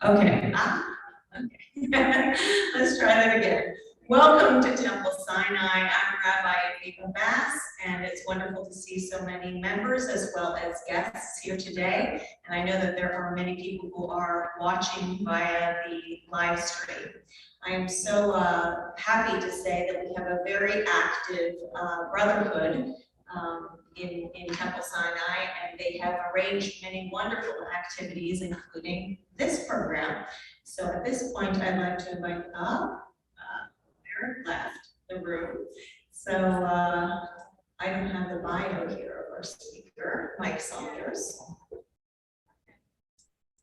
Okay. Okay. Let's try that again. Welcome to Temple Sinai. I'm Rabbi Eva Bass, and it's wonderful to see so many members as well as guests here today. And I know that there are many people who are watching via the live stream. I am so happy to say that we have a very active brotherhood in Temple Sinai, and they have arranged many wonderful activities, including this program. So at this point, I'd like to invite up, Eric left the room. So I don't have the bio here of our speaker, Mike Saunders.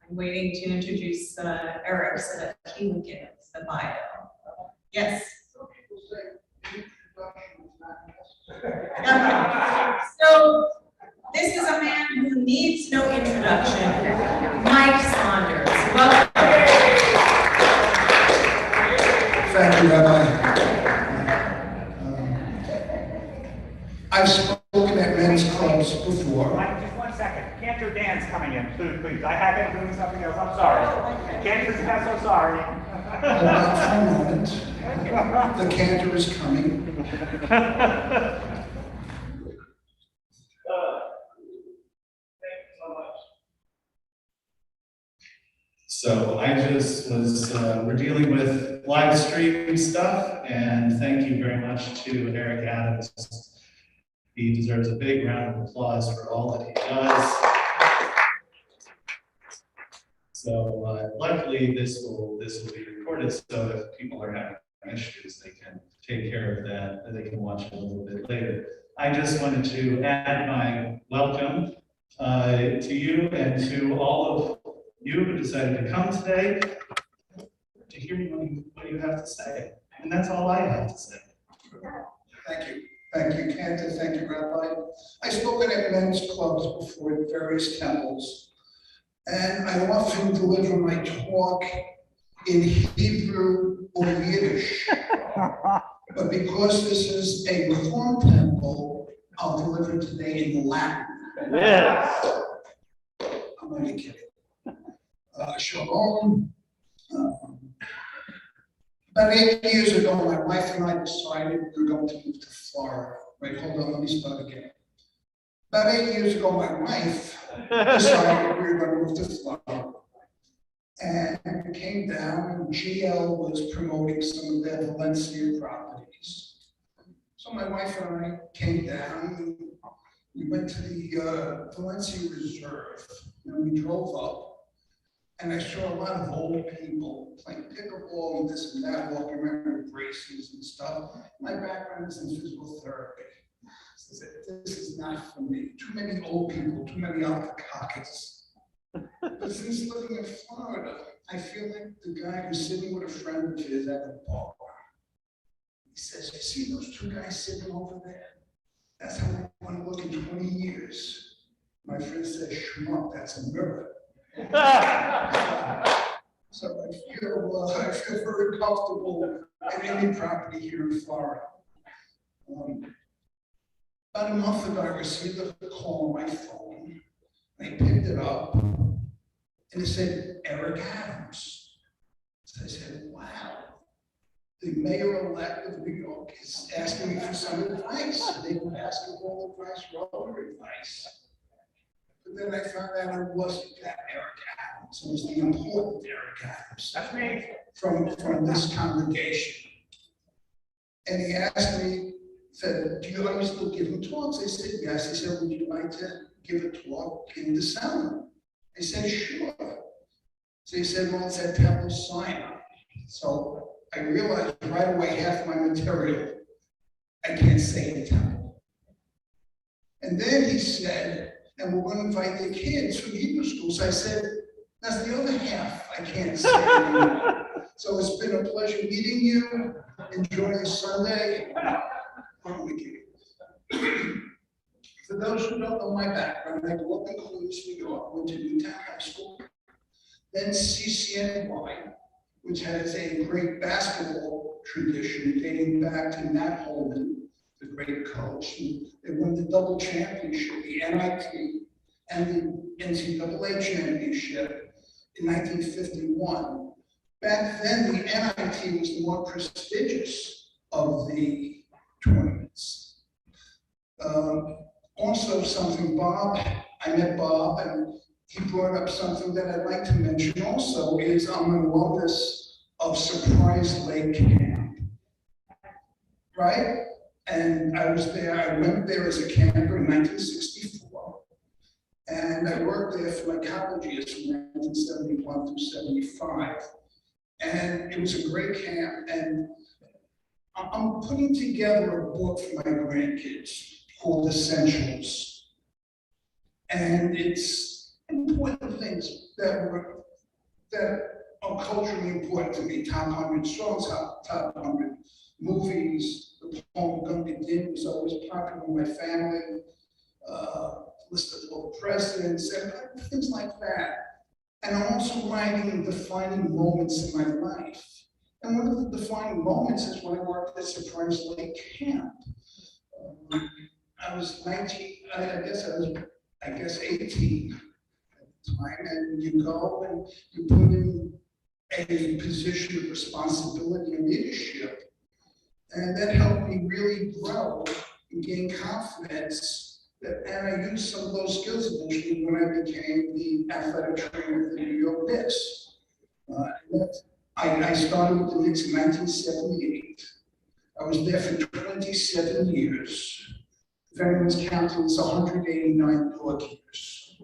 I'm waiting to introduce Eric so that he will give the bio. Yes. Okay. So this is a man who needs no introduction, Mike Saunders. Welcome. Thank you, Rabbi. I've spoken at men's clubs before. Mike, just 1 second. Cantor Dan's coming in. Please. I have been doing something else. I'm sorry. Cantor, I'm so sorry. Hold on for a moment. The cantor is coming. So I just was, we're dealing with live stream stuff, and thank you very much to Eric Adams. He deserves a big round of applause for all that he does. So luckily this will be recorded, so if people are having issues, they can take care of that, and they can watch it a little bit later. I just wanted to add my welcome to you and to all of you who decided to come today to hear what you have to say. And that's all I have to say. Thank you. Thank you, Cantor. Thank you, Rabbi. I've spoken at men's clubs before at various temples, and I often deliver my talk in Hebrew or Yiddish. But because this is a Reform temple, I'll deliver today in Latin. Yes. I'm only kidding. Shalom. About 8 years ago, my wife and I decided we were going to move to Florida. Wait, hold on, let me start again. About 8 years ago, my wife decided we were going to move to Florida. And we came down, and GL was promoting some of their Valencia properties. So my wife and I came down, and we went to the Valencia Reserve, and we drove up. And I saw a lot of old people playing pickleball and this and that, walking around with braces and stuff. My background is in physical therapy. So I said, this is not for me. Too many old people, too many alpacas. But since living in Florida, I feel like the guy who's sitting with a friend of his at the bar. He says, you see those two guys sitting over there? That's how I want to look in 20 years. My friend says, schmuck, that's a mirror. So I feel very comfortable in any property here in Florida. About a month ago, I received a call on my phone. I picked it up, and it said Eric Adams. So I said, wow, the mayor-elect of New York is asking me for some advice. They were asking for advice, other advice. But then I found out it wasn't that Eric Adams. It was the important Eric Adams. That's me. From this congregation. And he asked me, said, do you still giving talks? I said, yes. He said, would you like to give a talk in December? I said, sure. So he said, well, it's at Temple Sinai. So I realized right away half my material I can't say in Temple. And then he said, and we're going to invite the kids from Hebrew schools. I said, that's the other half I can't say anymore. So it's been a pleasure meeting you. Enjoy your Sunday. I'm only kidding. For those who don't know my background, I grew up in Queens, New York, went to Newtown High School, then CCNY, which has a great basketball tradition dating back to Nat Holman, the great coach. They won the double championship, the NIT and the NCAA championship in 1951. Back then, the NIT was the more prestigious of the tournaments. Also something I met Bob, and he brought up something that I'd like to mention also, is I'm an alumnus of Surprise Lake Camp, right? And I went there as a camper in 1964, and I worked there for my college years from 1971 through 75. And it was a great camp, and I'm putting together a book for my grandkids called Essentials. And it's important things that are culturally important to me. Top 100 songs, top 100 movies. The poem Gunga Din was always popular in my family. List of all the presidents and things like that. And I'm also writing defining moments in my life. And one of the defining moments is when I worked at Surprise Lake Camp. I was 19, I guess 18 at the time, and you go and you put in a position of responsibility and leadership. And that helped me really grow and gain confidence. And I used some of those skills eventually when I became the athletic trainer of the New York Knicks. I started with the Knicks in 1978. I was there for 27 years. If anyone's counting, it's 189 dog years.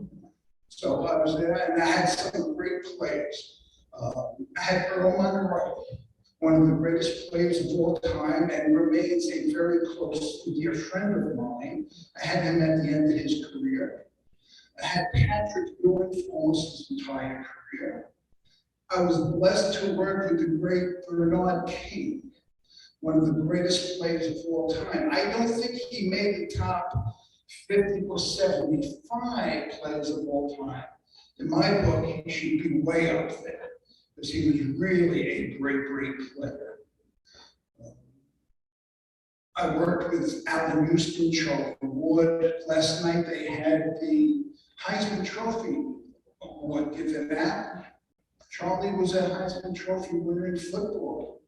So I was there, and I had some great players. I had Earl Monroe, one of the greatest players of all time, and remains a very close and dear friend of mine. I had him at the end of his career. I had Patrick Ewing for almost his entire career. I was blessed to work with the great Bernard King, one of the greatest players of all time. I don't think he made the top 50 or 75 players of all time. In my book, he should be way up there, because he was really a great, great player. I worked with Alvin Houston, Charlie Ward. Last night they had the Heisman Trophy Award given out. Charlie was a Heisman Trophy winner in football.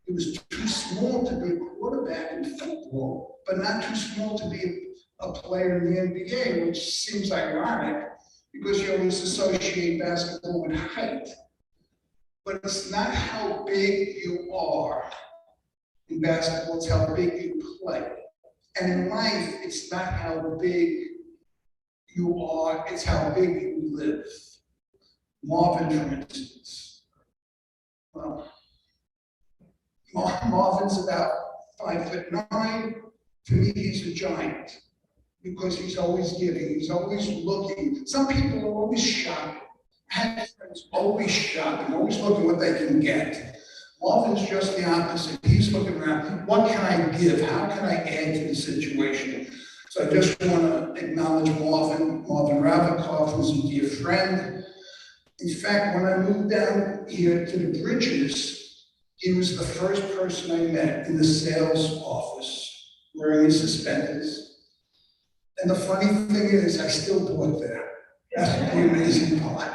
He was too small to be a quarterback in football, but not too small to be a player in the NBA, which seems ironic because you always associate basketball with height. But it's not how big you are in basketball, it's how big you play. And in life, it's not how big you are, it's how big you live. Marvin, for instance. Well, Marvin's about 5'9". To me, he's a giant because he's always giving, he's always looking. Some people are always shopping. I have friends always shopping, always looking what they can get. Marvin's just the opposite. He's looking around, what can I give? How can I add to the situation? So I just want to acknowledge Marvin Ravikoff, who's a dear friend. In fact, when I moved down here to the Bridges, he was the first person I met in the sales office, wearing his suspenders. And the funny thing is, I still bought there. That's the amazing part.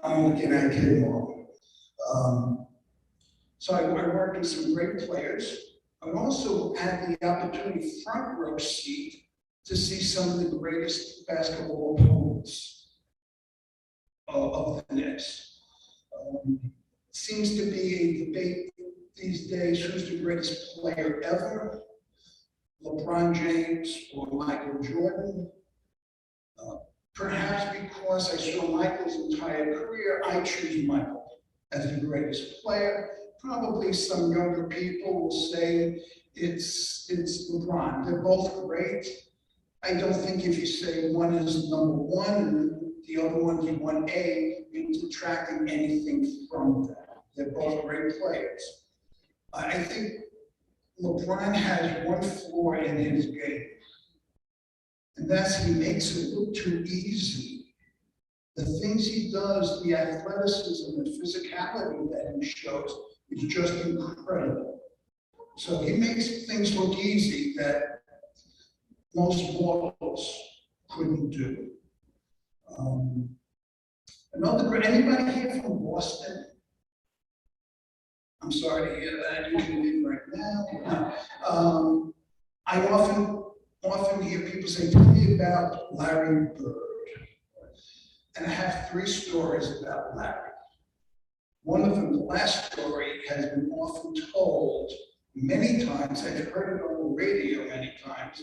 I'm looking at Kid Marvin. So I worked with some great players. I also had the opportunity, front row seat, to see some of the greatest basketball opponents of the Knicks. Seems to be a debate these days, who's the greatest player ever, LeBron James or Michael Jordan. Perhaps because I saw Michael's entire career, I choose Michael as the greatest player. Probably some younger people will say it's LeBron. They're both great. I don't think if you say one is number one and the other one is 1A, you're subtracting anything from that. They're both great players. I think LeBron has one flaw in his game, and that's he makes it look too easy. The things he does, the athleticism, the physicality that he shows is just incredible. So he makes things look easy that most mortals couldn't do. Anybody here from Boston? I'm sorry to hear that, you can leave right now. I often hear people say, tell me about Larry Bird. And I have 3 stories about Larry. One of them, the last story, has been often told many times. I've heard it on the radio many times.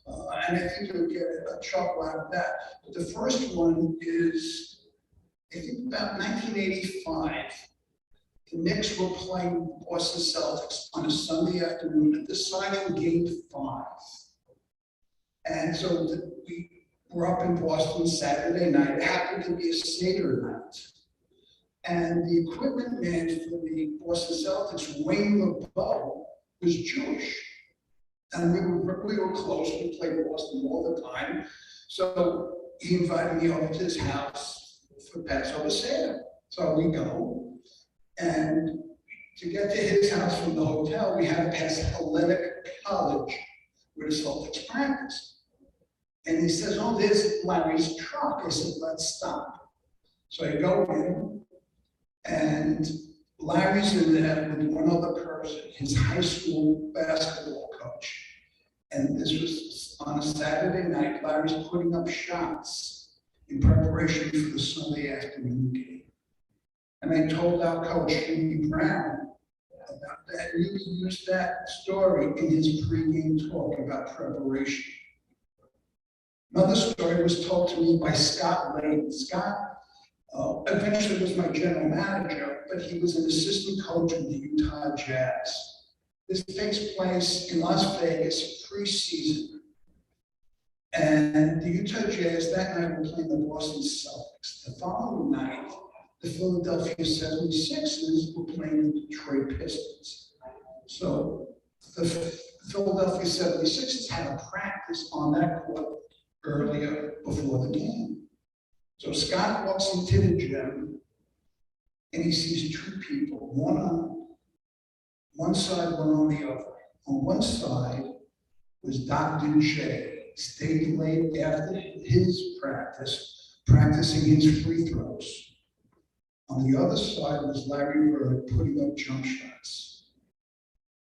And I think you'll get a chuckle out of that. But the first one is, I think about 1985. The Knicks were playing the Boston Celtics on a Sunday afternoon at the deciding Game 5. And so we were up in Boston Saturday night. It happened to be a Seder night. And the equipment man for the Boston Celtics, Wayne LeBeau, was Jewish. And we were close, we played Boston all the time. So he invited me over to his house for Passover Seder. So we go, and to get to his house from the hotel, we had to pass Hellenic College, where the Celtics practiced. And he says, oh, there's Larry's truck. I said, let's stop. So I go in, and Larry's in there with one other person, his high school basketball coach. And this was on a Saturday night. Larry's putting up shots in preparation for the Sunday afternoon game. And I told our coach, Jimmy Brown, about that. He used that story in his pregame talk about preparation. Another story was told to me by Scott Layton. Scott eventually was my general manager, but he was an assistant coach of the Utah Jazz. This takes place in Las Vegas preseason. And the Utah Jazz that night were playing the Boston Celtics. The following night, the Philadelphia 76ers were playing the Detroit Pistons. So the Philadelphia 76ers had a practice on that court earlier before the game. So Scott walks into the gym and he sees 2 people, one on one side, one on the other. On one side was Dr. J, stayed late after his practice, practicing his free throws. On the other side was Larry Bird putting up jump shots.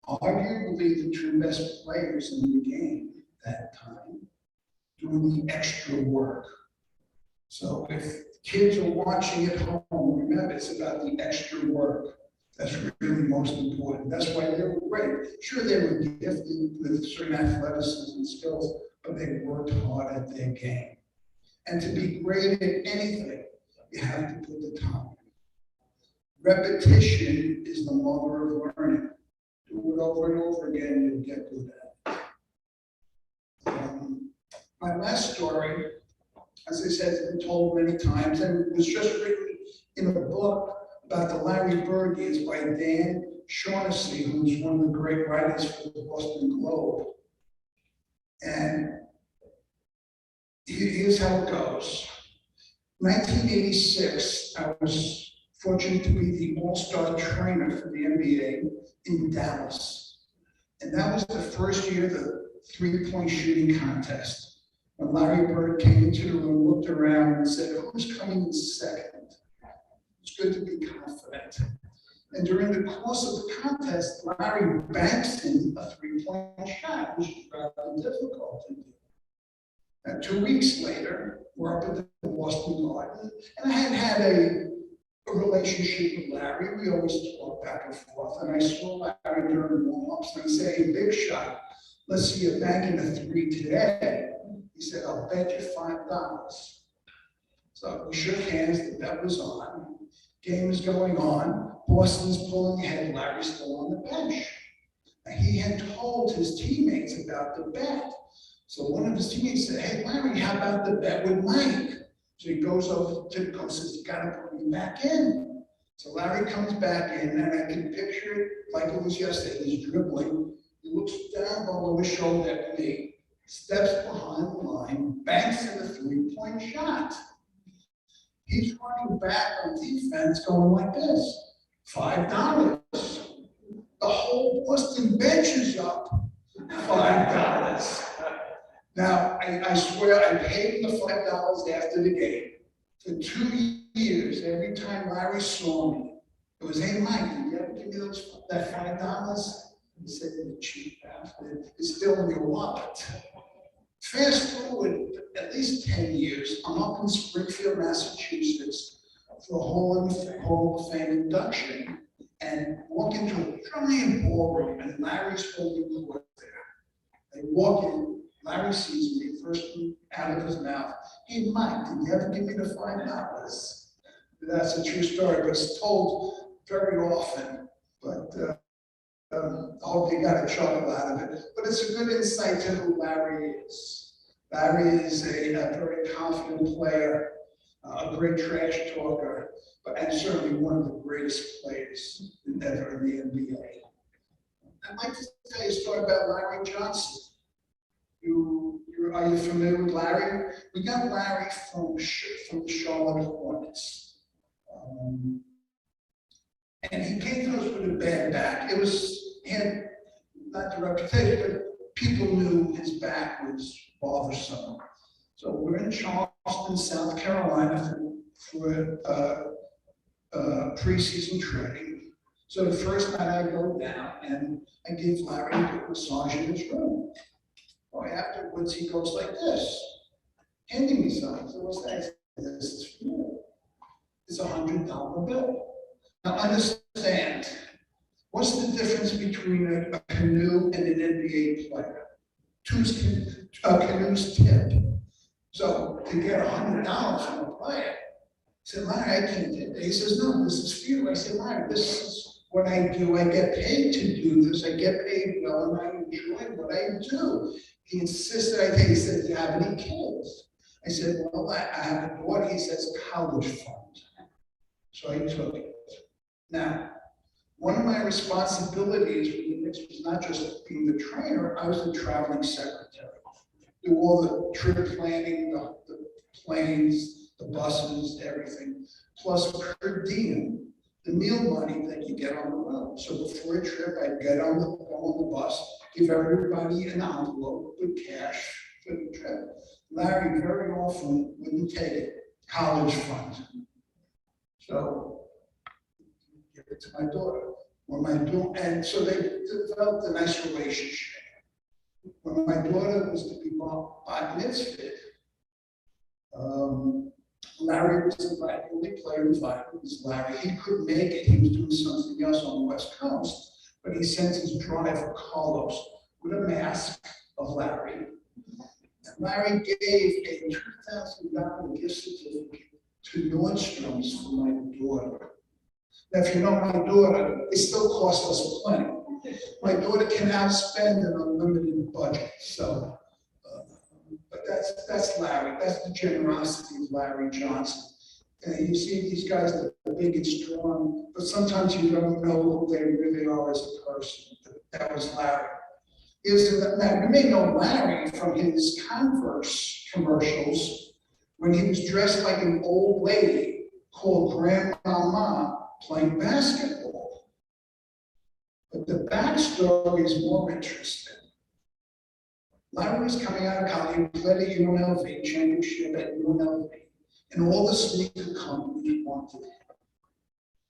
Arguably the 2 best players in the game that time, doing the extra work. So if kids are watching at home, remember it's about the extra work. That's really most important. That's why they were great. Sure, they were gifted with certain athleticism and skills, but they worked hard at their game. And to be great at anything, you have to put the time in. Repetition is the mother of learning. Do it over and over again, you'll get good at it. My last story, as I said, has been told many times, and it was just written in a book about the Larry Bird years by Dan Shaughnessy, who's one of the great writers for the Boston Globe. And here's how it goes. 1986, I was fortunate to be the all-star trainer for the NBA in Dallas. And that was the first year of the three-point shooting contest. When Larry Bird came into the room, looked around and said, who's coming in second? It's good to be confident. And during the course of the contest, Larry banks in a three-point shot, which is rather difficult to do. And 2 weeks later, we're up at the Boston Garden, and I had a relationship with Larry. We always talk back and forth, and I saw Larry during warm-ups, and I said, hey, big shot, let's see you banking a 3 today. He said, I'll bet you $5. So we shook hands, the bet was on. Game is going on. Boston's pulling ahead, Larry's still on the bench. And he had told his teammates about the bet. So one of his teammates said, hey, Larry, how about the bet with Mike? So he goes over to the coach and says, you gotta put me back in. So Larry comes back in, and I can picture it like it was yesterday. He's dribbling. He looks down below his shoulder at me, steps behind the line, banks in a three-point shot. He's running back on defense going like this, $5. The whole Boston bench is up, $5. Now, I swear I paid him the $5 after the game. For 2 years, every time Larry saw me, it was, hey, Mike, did you ever give me that $5? He said, you cheap bastard, it's still in your wallet. Fast forward at least 10 years, I'm up in Springfield, Massachusetts for a Hall of Fame induction and walk into a giant ballroom and Larry's holding the court there. I walk in, Larry sees me, first out of his mouth, hey, Mike, did you ever give me the $5? That's a true story, but it's told very often, but I hope you got a chuckle out of it. But it's a good insight to who Larry is. Larry is a very confident player, a great trash talker, and certainly one of the greatest players ever in the NBA. I'd like to tell you a story about Larry Johnson. Are you familiar with Larry? We got Larry from the Charlotte Hornets. And he came to us with a bad back. He had not the reputation, but people knew his back was bothersome. So we're in Charleston, South Carolina for preseason training. So the first night I go down and I give Larry a massage in his room. Well, afterwards he goes like this, handing me something. So what's that? This is for you. It's a $100 bill. Now understand, what's the difference between a canoe and an NBA player? Canoe's tip. So to get $100 from a player, I said, Larry, I can't do it. He says, no, this is for you. I said, Larry, this is what I do. I get paid to do this. I get paid well, and I enjoy what I do. He insisted I take. He said, do you have any kids? I said, well, I have a daughter. He says, college fund. So I took it. Now, one of my responsibilities for the Knicks was not just being the trainer, I was the traveling secretary. Do all the trip planning, the planes, the buses, everything, plus per diem, the meal money that you get on the road. So before a trip, I'd go on the bus, give everybody an envelope with cash for the trip. Larry very often wouldn't take it, college fund. So give it to my daughter. And so they developed a nice relationship. When my daughter was to be bat mitzvah, Larry was invited. The only player invited was Larry. He couldn't make it. He was doing something else on the West Coast, but he sent his driver, Carlos, with a mask of Larry. And Larry gave a $2,000 gift certificate to Nordstrom's for my daughter. Now, if you know my daughter, it still costs us plenty. My daughter can outspend an unlimited budget. So, but that's Larry. That's the generosity of Larry Johnson. And you see these guys that are big and strong, but sometimes you don't know who they really are as a person. That was Larry. Now, you may know Larry from his Converse commercials when he was dressed like an old lady called Grandmama playing basketball. But the backstory is more interesting. Larry was coming out of college, he played at UNLV, championship at UNLV, and all the sneaker companies wanted him.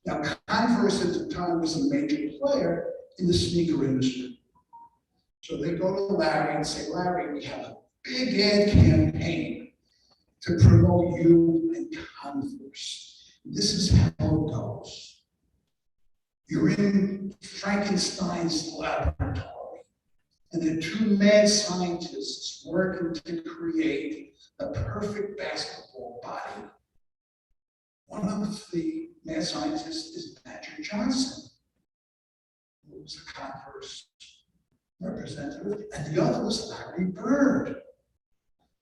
Now, Converse at the time was a major player in the sneaker industry. So they go to Larry and say, Larry, we have a big ad campaign to promote you and Converse. This is how it goes. You're in Frankenstein's laboratory, and there are two mad scientists working to create a perfect basketball body. One of the mad scientists is Magic Johnson, who was a Converse representative, and the other was Larry Bird.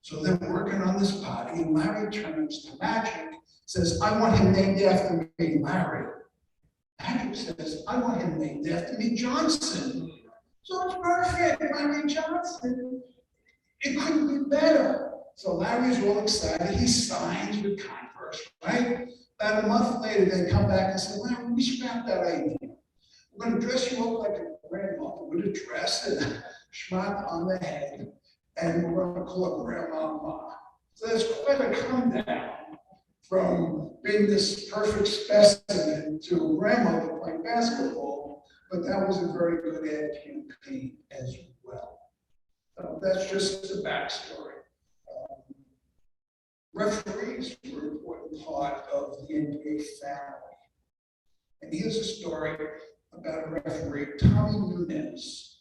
So they're working on this body, and Larry turns to Magic, says, I want him named after me, Larry. Magic says, I want him named after me, Johnson. So it's perfect, Larry Johnson. It couldn't be better. So Larry's all excited. He signs with Converse, right? About a month later, they come back and say, Larry, we scrapped that idea. We're going to dress you up like a grandmother with a dress and a schmuck on the head, and we're going to call it Grandmama. So there's quite a come down. from being this perfect specimen to a grandmother playing basketball, but that was a very good ad campaign as well. So that's just the backstory. Referees were an important part of the NBA family. And here's a story about a referee, Tommy Nunez.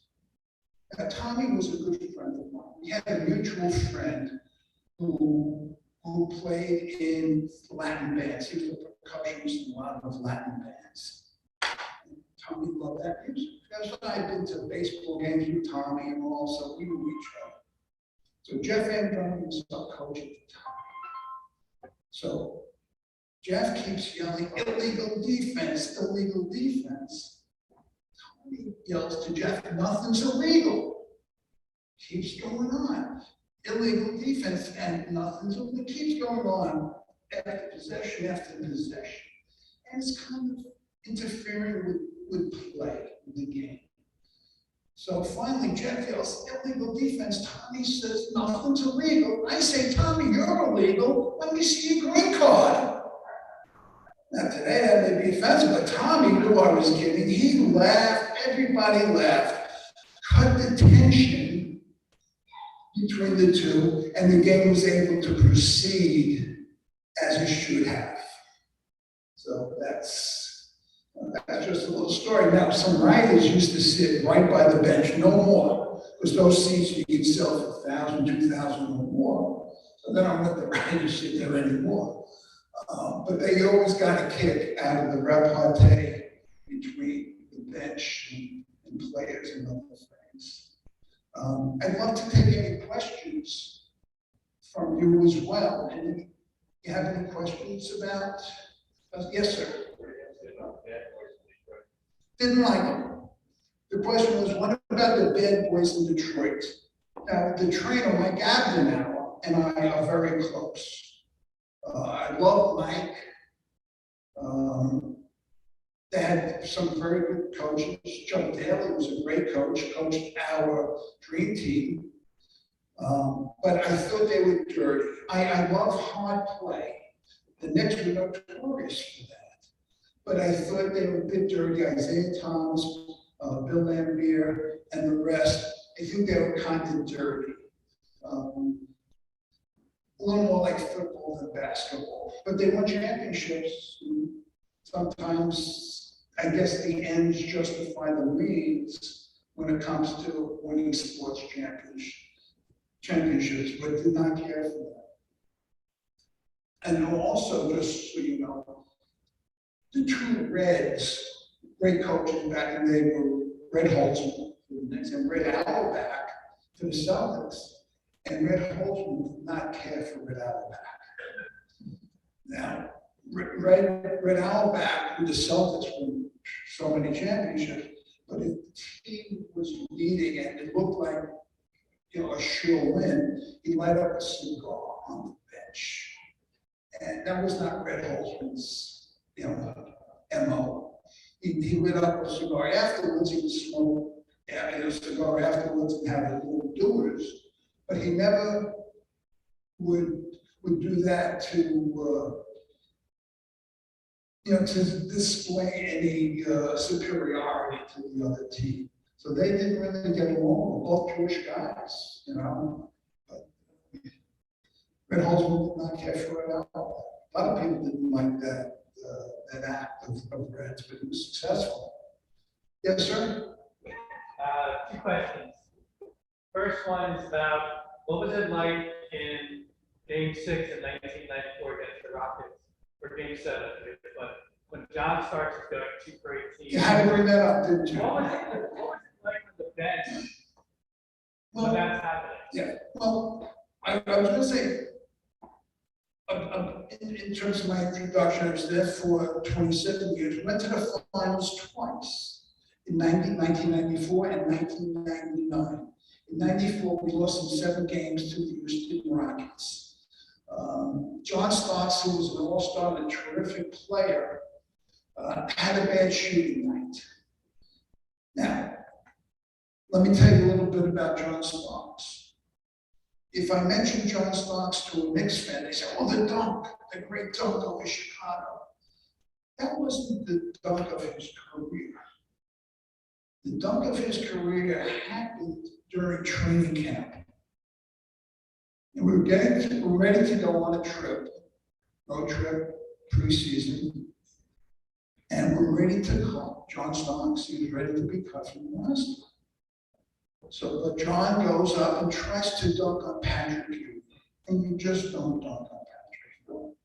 Now, Tommy was a good friend of mine. We had a mutual friend who played in Latin bands. He was a percussionist in a lot of Latin bands. And Tommy loved that music. That's why I'd been to baseball games with Tommy and all, so we knew each other. So Jeff Androni was our coach at the time. So Jeff keeps yelling, illegal defense, illegal defense. Tommy yells to Jeff, nothing's illegal. Keeps going on. Illegal defense and nothing's illegal. It keeps going on after possession after possession. And it's kind of interfering with play, with the game. So finally, Jeff yells, illegal defense. Tommy says, nothing's illegal. I say, Tommy, you're illegal. Let me see your green card. Now, today that may be offensive, but Tommy knew I was kidding. He laughed. Everybody laughed. Cut the tension between the two, and the game was able to proceed as it should have. So that's just a little story. Now, some writers used to sit right by the bench, no more, because those seats you can sell for $1,000, $2,000 or more. So they don't let the writers sit there anymore. But they always got a kick out of the repartee between the bench and players and other things. I'd love to take any questions from you as well. And you have any questions about? Yes, sir. Didn't like him. The question was, what about the bad boys in Detroit? Now, the trainer, Mike Abdenauer, and I are very close. I love Mike. They had some very good coaches. Chuck Daly was a great coach, coached our dream team. But I thought they were dirty. I love hard play. The Knicks were notorious for that. But I thought they were a bit dirty. Isaiah Thomas, Bill Lambier, and the rest, I think they were kind of dirty. A little more like football than basketball. But they won championships. Sometimes, I guess the ends justify the means when it comes to winning sports championships, but did not care for that. And also, just so you know, the two Reds, great coaches back in the day were Red Holtzman for the Knicks and Red Auerbach for the Celtics. And Red Holtzman did not care for Red Auerbach. Now, Red Auerbach with the Celtics won so many championships, but if the team was leading and it looked like, a sure win, he light up a cigar on the bench. And that was not Red Holtzman's, MO. He lit up a cigar afterwards, he would smoke a cigar afterwards and have his little doers, but he never would do that to display any superiority to the other team. So they didn't really get along. Both Jewish guys, But Red Holtzman did not care for it at all. A lot of people didn't like that act of Red's, but it was successful. Yes, sir? Two questions. First one is about what was it like in Game 6 in 1994 against the Rockets, or Game 7, when John Starks was going 2 for 18? You had to bring that up, didn't you? What was it like on the bench when that's happening? Yeah, well, I was going to say, in terms of my introduction, I was there for 27 years. We went to the finals twice, in 1994 and 1999. In 94, we lost in 7 games to the Houston Rockets. John Starks, who was an all-star and a terrific player, had a bad shooting night. Now, let me tell you a little bit about John Starks. if I mention John Starks to a Knicks fan, they say, oh, the dunk, the great dunk over Chicago. That wasn't the dunk of his career. The dunk of his career happened during training camp. And we were ready to go on a trip, road trip, preseason, and we're ready to cut John Starks. He was ready to be cut from the roster. So, but John goes up and tries to dunk on Patrick Ewing, and you just don't dunk on Patrick Ewing.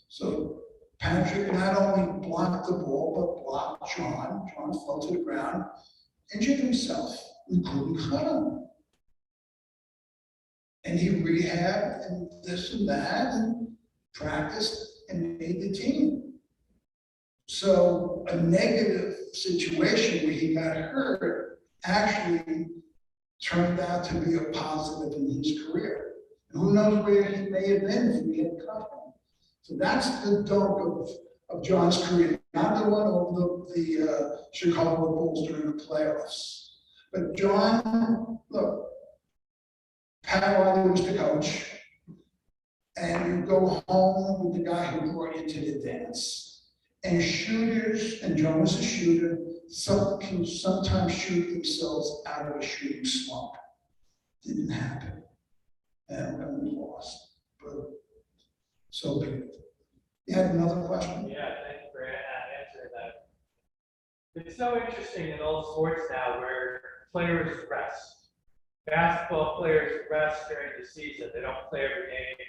So Patrick not only blocked the ball, but blocked John. John fell to the ground, injured himself. We couldn't cut him. And he rehabbed and this and that and practiced and made the team. So a negative situation where he got hurt actually turned out to be a positive in his career. And who knows where he may have been if he had cut him. So that's the dunk of John's career, not the one over the Chicago Bulls during the playoffs. But John, look, Pat Riley was the coach, and you go home with the guy who brought you to the dance. And shooters, and John was a shooter, some can sometimes shoot themselves out of a shooting slump. Didn't happen. And we lost. But so be it. You had another question? Yeah, thank you for answering that. It's so interesting in all sports now where players rest. Basketball players rest during the season. They don't play every game.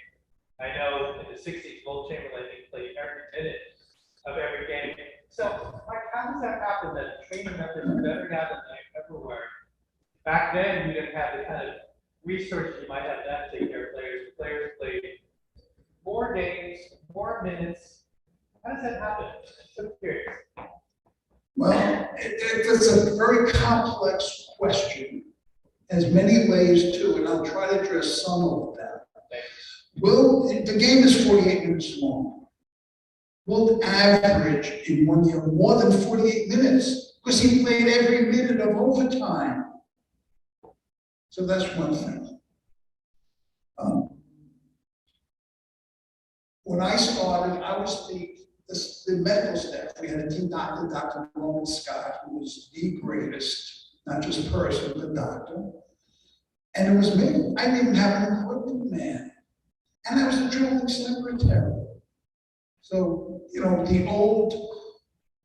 I know in the 60s, Will Chamberlain played every minute of every game. So, like, how does that happen that training methods are better now than they ever were? Back then, you didn't have the kind of research you might have now to take care of players. Players played more games, more minutes. How does that happen? I'm so curious. Well, it's a very complex question. Has many layers to it, and I'll try to address some of them. Well, the game is 48 minutes long. Will average in 1 year more than 48 minutes because he played every minute of overtime. So that's one thing. When I started, I was the medical staff. We had a team doctor, Dr. Roman Scott, who was the greatest, not just person, but doctor. And it was me. I didn't even have an equipment man. And I was a drilling secretary. So, you know, the old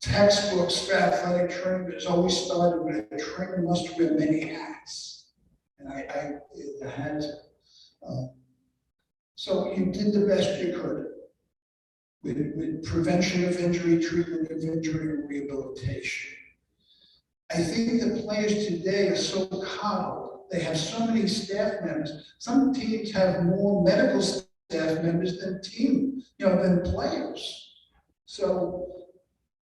textbooks for athletic trainers always started with a trainer must wear many hats. And I had to. So you did the best you could with prevention of injury, treatment of injury, and rehabilitation. I think the players today are so coddled. They have so many staff members. Some teams have more medical staff members than than players. So,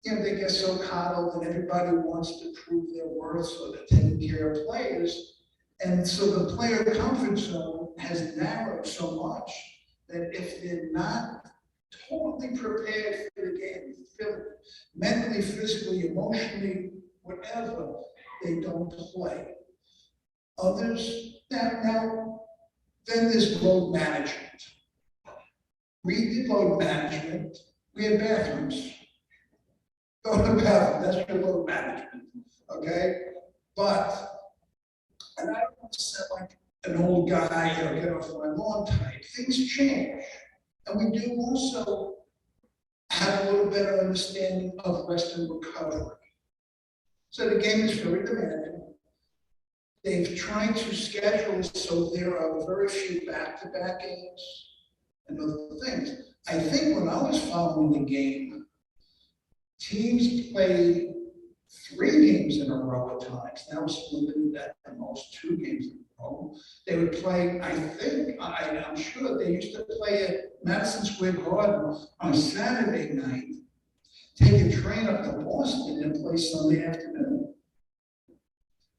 they get so coddled and everybody wants to prove their worth, so they're taking care of players. And so the player comfort zone has narrowed so much that if they're not totally prepared for the game, mentally, physically, emotionally, whatever, they don't play. Others, now, then there's load management. We did load management. We had bathrooms. Go to the bathroom, that's your load management, okay? But, and I don't want to sound like an old guy, get off my lawn type. Things change. And we do also have a little better understanding of rest and recovery. So the game is very demanding. They've tried to schedule it so there are very few back-to-back games and other things. I think when I was following the game, teams played 3 games in a row at times. Now it's limited at the most 2 games in a row. They would play, I'm sure they used to play at Madison Square Garden on Saturday night, take a train up to Boston and play Sunday afternoon.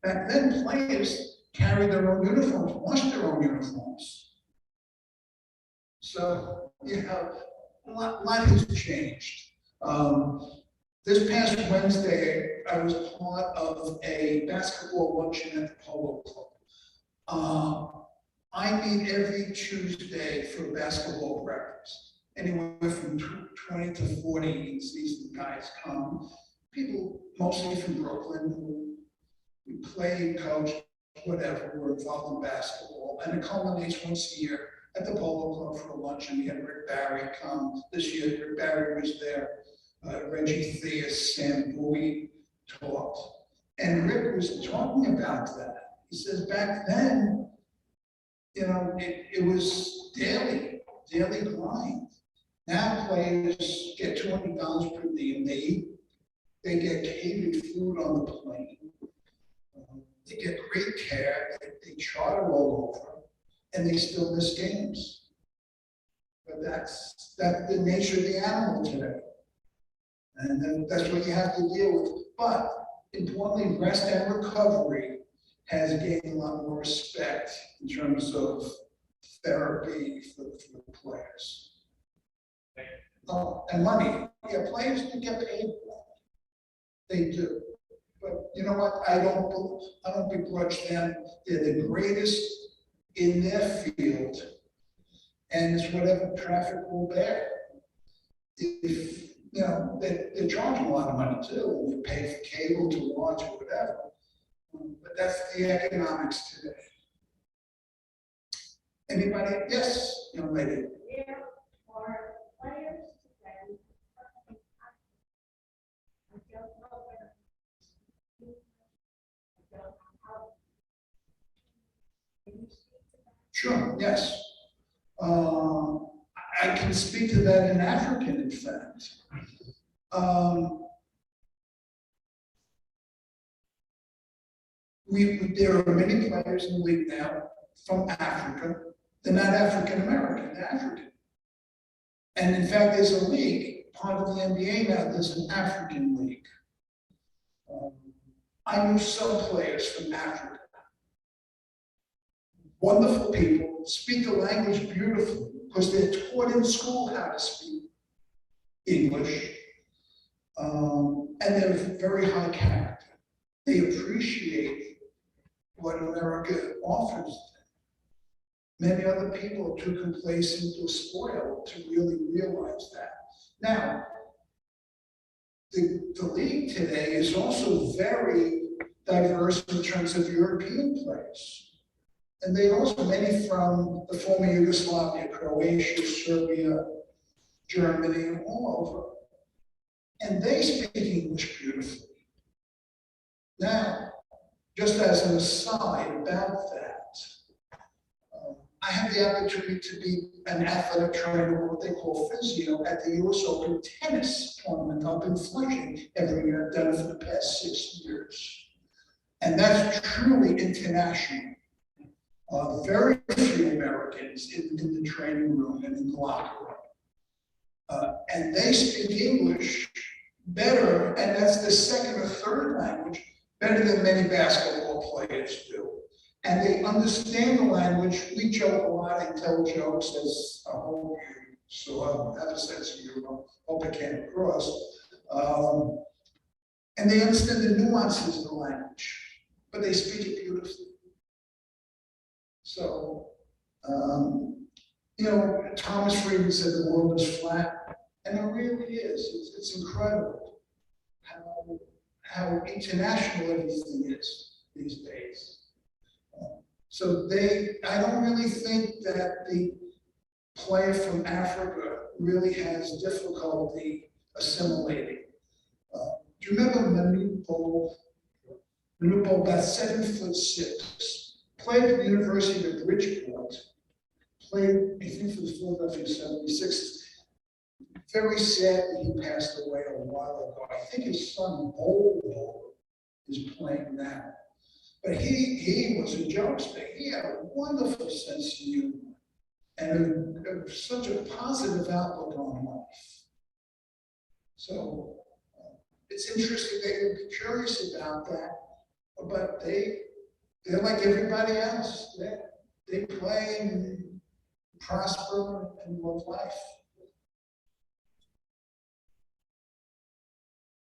Back then, players carried their own uniforms, washed their own uniforms. So, a lot has changed. This past Wednesday, I was part of a basketball luncheon at the Polo Club. I meet every Tuesday for basketball practice. Anywhere from 20 to 40 seasoned guys come. People mostly from Brooklyn who we play, coach, whatever, we're involved in basketball. And it culminates once a year at the Polo Club for a luncheon. We had Rick Barry come. This year, Rick Barry was there. Reggie Theus, Sam Bowie talked. And Rick was talking about that. He says back then, you know, it was daily grind. Now players get $200 per diem. They eat. They get catered food on the plane. They get great care. They charter all over, and they still miss games. But that's the nature of the animal today, and then that's what you have to deal with. But importantly, rest and recovery has gained a lot more respect in terms of therapy for the players. Oh, and money. Yeah, players do get paid well. They do. But you know what? I don't begrudge them. They're the greatest in their field. And it's whatever traffic will bear. If you know, they're charging a lot of money too. You pay for cable to watch or whatever. But that's the economics today. Anybody? Yes, young lady. There are players today. I don't know whether. I don't know how. Can you speak to that? Sure, yes. I can speak to that in African, in fact. There are many players in the league now from Africa. They're not African American, they're African. And in fact, there's a league, part of the NBA now, there's an African league. I knew some players from Africa. Wonderful people, speak the language beautifully because they're taught in school how to speak English. And they're very high character. They appreciate what America offers them. Many other people are too complacent or spoiled to really realize that. Now, the league today is also very diverse in terms of European players. And they also, many from the former Yugoslavia, Croatia, Serbia, Germany, all over. And they speak English beautifully. Now, just as an aside about that, I had the opportunity to be an athletic trainer, what they call physio, at the US Open tennis tournament up in Flushing every year. I've done it for the past 6 years. And that's truly international. Very few Americans in the training room and in the locker room. And they speak English better, and that's the second or third language, better than many basketball players do. And they understand the language. We joke a lot and tell jokes, as I hope you saw, have a sense of humor, hope it came across. And they understand the nuances of the language, but they speak it beautifully. So, you know, Thomas Friedman said the world is flat, and it really is. It's incredible how international everything is these days. So I don't really think that the player from Africa really has difficulty assimilating. Do you remember Manute Bol? Manute Bol, about 7'6", played at the University of Bridgeport, played, I think, for the Philadelphia 76ers. Very sad that he passed away a while ago. I think his son, Bol, is playing now. But he was a jokester. He had a wonderful sense of humor and such a positive outlook on life. So it's interesting that you're curious about that, but they're like everybody else. They play and prosper and love life.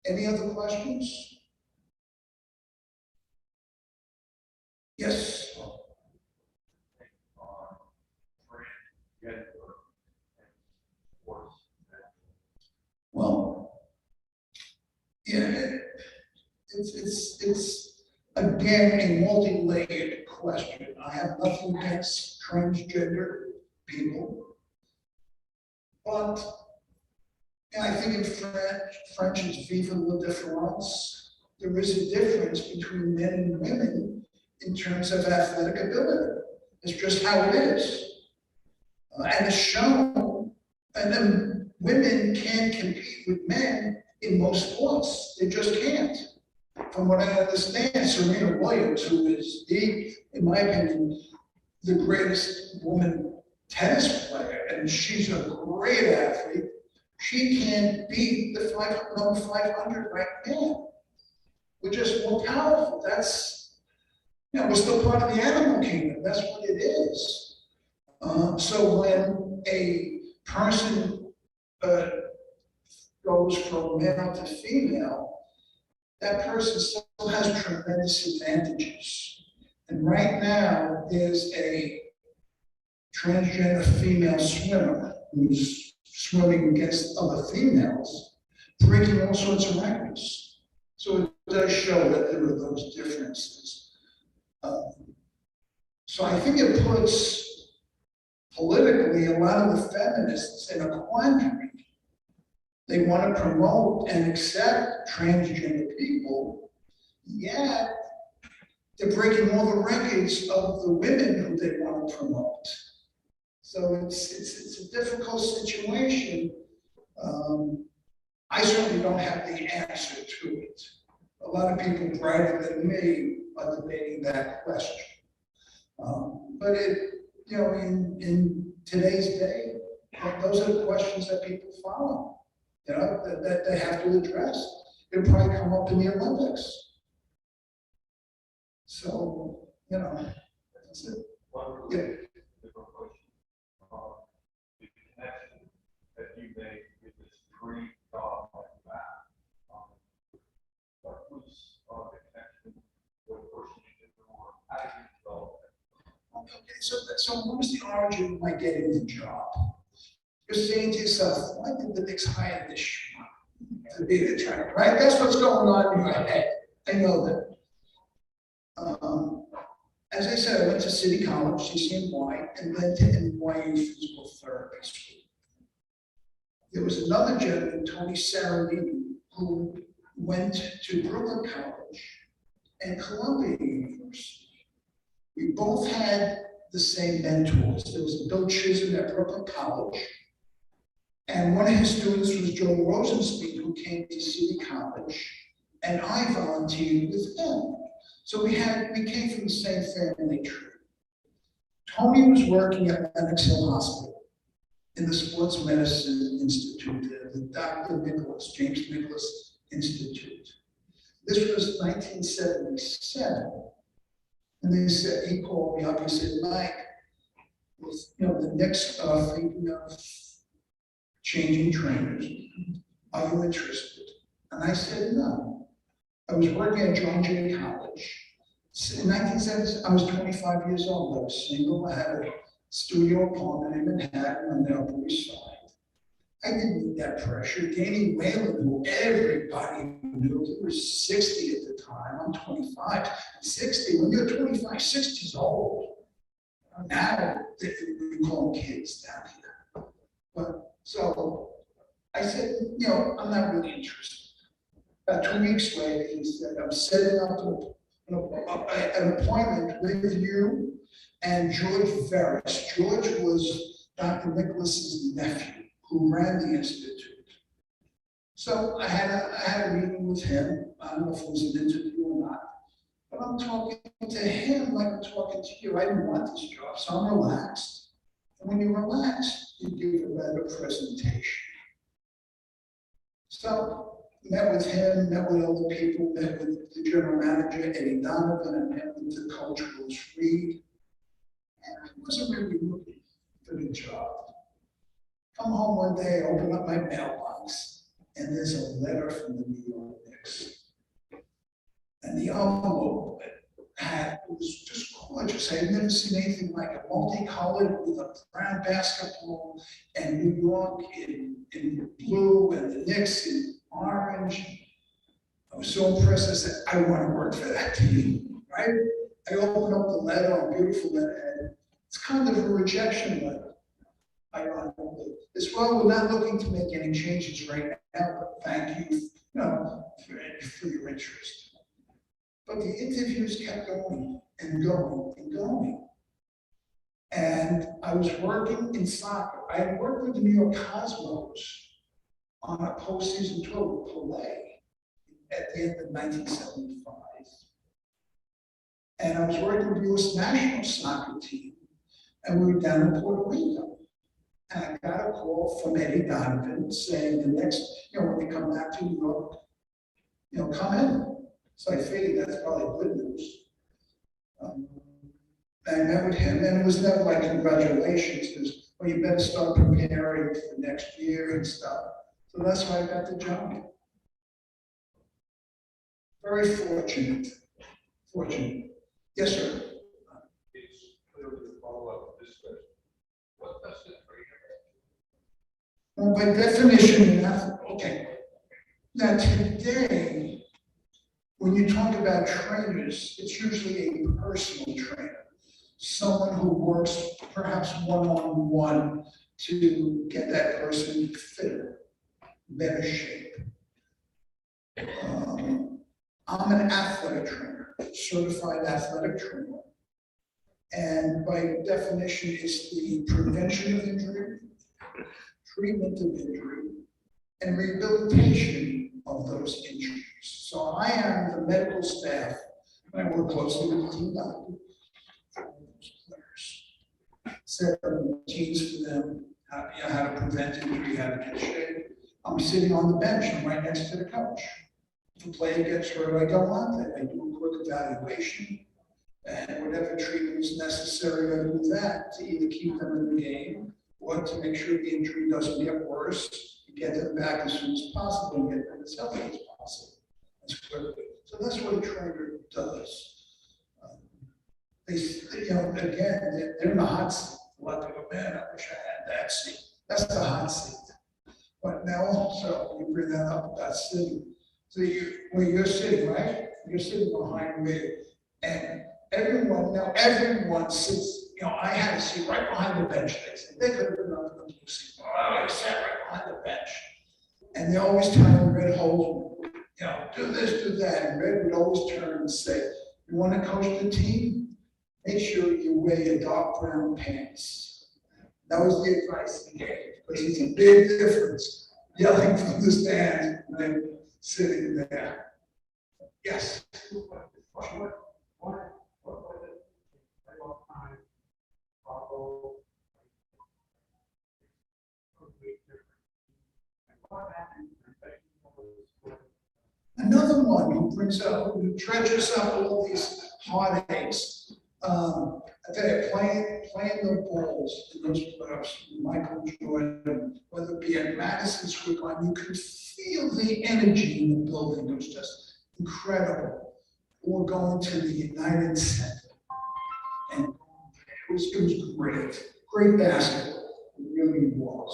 Any other questions? Yes. Yeah, it's again a multi-layered question. I have nothing against transgender people, but and I think in French it's vive la différence. There is a difference between men and women in terms of athletic ability. It's just how it is. And it's shown, and then women can't compete with men in most sports. They just can't. From what I understand, Serena Williams, who is in my opinion, the greatest woman tennis player, and she's a great athlete, she can't beat the number 500 right now. We're just more powerful. That's, we're still part of the animal kingdom. That's what it is. So when a person goes from male to female, that person still has tremendous advantages. And right now, there's a transgender female swimmer who's swimming against other females, breaking all sorts of records. So it does show that there are those differences. So I think it puts politically a lot of the feminists in a quandary. They want to promote and accept transgender people, yet they're breaking all the records of the women who they want to promote. So it's a difficult situation. I certainly don't have the answer to it. A lot of people brighter than me are debating that question. But in today's day, those are the questions that people follow, that they have to address. It'll probably come up in the Olympics. So, that's it. Yeah. Different question. The connection that you made with this pre-thought like that, what was the connection, what person you did or how did you develop it? Okay, so what was the origin of my getting the job? You're saying to yourself, why did the Knicks hire this schmuck to be the trainer, right? That's what's going on in your head. I know that. As I said, I went to City College, CCNY, and then to NYU Physical Therapy School. There was another gentleman, Tony Sarandini, who went to Brooklyn College and Columbia University. We both had the same mentors. There was Bill Chisholm at Brooklyn College, and one of his students was Joe Rosenstein, who came to City College, and I volunteered with him. So we came from the same family tree. Tony was working at Lenox Hill Hospital in the Sports Medicine Institute, the Dr. Nicholas, James Nicholas Institute. This was 1977. And they said, he called me up, he said, Mike, with the Knicks are thinking of changing trainers. Are you interested? And I said, no. I was working at John Jay College. In 1970, I was 25 years old. I was single. I had a studio apartment in Manhattan on the Upper East Side. I didn't need that pressure. Danny Whalen, who everybody knew, he was 60 at the time. I'm 25. 60, when you're 25, 60 is old. Now, we call them kids down here. But so I said, I'm not really interested. About 2 weeks later, he said, I'm setting up an appointment with you and George Veris. George was Dr. Nicholas's nephew who ran the institute. So I had a meeting with him. I don't know if it was an interview or not, but I'm talking to him like I'm talking to you. I didn't want this job, so I'm relaxed. And when you're relaxed, you give a better presentation. So met with him, met with other people, met with the general manager, Eddie Donovan, and met with the coach, Bruce Reed. And I wasn't really looking for the job. Come home one day, open up my mailbox, and there's a letter from the New York Knicks. And the envelope was just gorgeous. I had never seen anything like it, multicolored with a brown basketball, and New York in blue, and the Knicks in orange. was so impressed, I said, I want to work for that team, right? I opened up the letter, on beautiful letterhead. It's kind of a rejection letter. Ironically, as well, we're not looking to make any changes right now, but thank you, for your interest. But the interviews kept going and going and going. And I was working in soccer. I had worked with the New York Cosmos on a postseason tour with Pelé at the end of 1975. And I was working with the U.S. national soccer team, and we were down in Puerto Rico. And I got a call from Eddie Donovan saying the next, when we come back to New York, come in. So I figured that's probably good news. I met with him, and it was never like congratulations, because, well, you better start preparing for next year and stuff. So that's why I got the job. Very fortunate. Yes, sir. It's clearly a follow-up to this question. What does the trainer Well, by definition, okay. Now today, when you talk about trainers, it's usually a personal trainer. Someone who works perhaps one-on-one to get that person fitter, better shape. I'm an athletic trainer, certified athletic trainer. And by definition, it's the prevention of injury, treatment of injury, and rehabilitation of those injuries. So I am the medical staff, and I work closely with the team doctor. Set routines for them, how to prevent injury, how to get shape. I'm sitting on the bench, I'm right next to the coach. If a player gets hurt, I go on there, I do a quick evaluation, and whatever treatment is necessary, I do that to either keep them in the game or to make sure the injury doesn't get worse, and get them back as soon as possible and get them as healthy as possible, as quickly. So that's what a trainer does. They, again, they're in the hot seat. A lot of people go, man, I wish I had that seat. That's the hot seat. But now also, you bring that up about sitting. So you're sitting, right? You're sitting behind me. And everyone sits, I had a seat right behind the bench. They could have been up in the blue seat. I sat right behind the bench. And they always turn Red Holt, do this, do that. And Red would always turn and say, you want to coach the team? Make sure you wear your dark brown pants. That was the advice he gave, because it's a big difference yelling from the stands and then sitting there. Yes. What was it? Time, what happened? Another one who dredges up all these heartaches. I tell you, playing the Bulls in those playoffs, Michael Jordan, whether it be at Madison Square Garden, you could feel the energy in the building. It was just incredible. Or going to the United Center, and it was great basketball. It really was.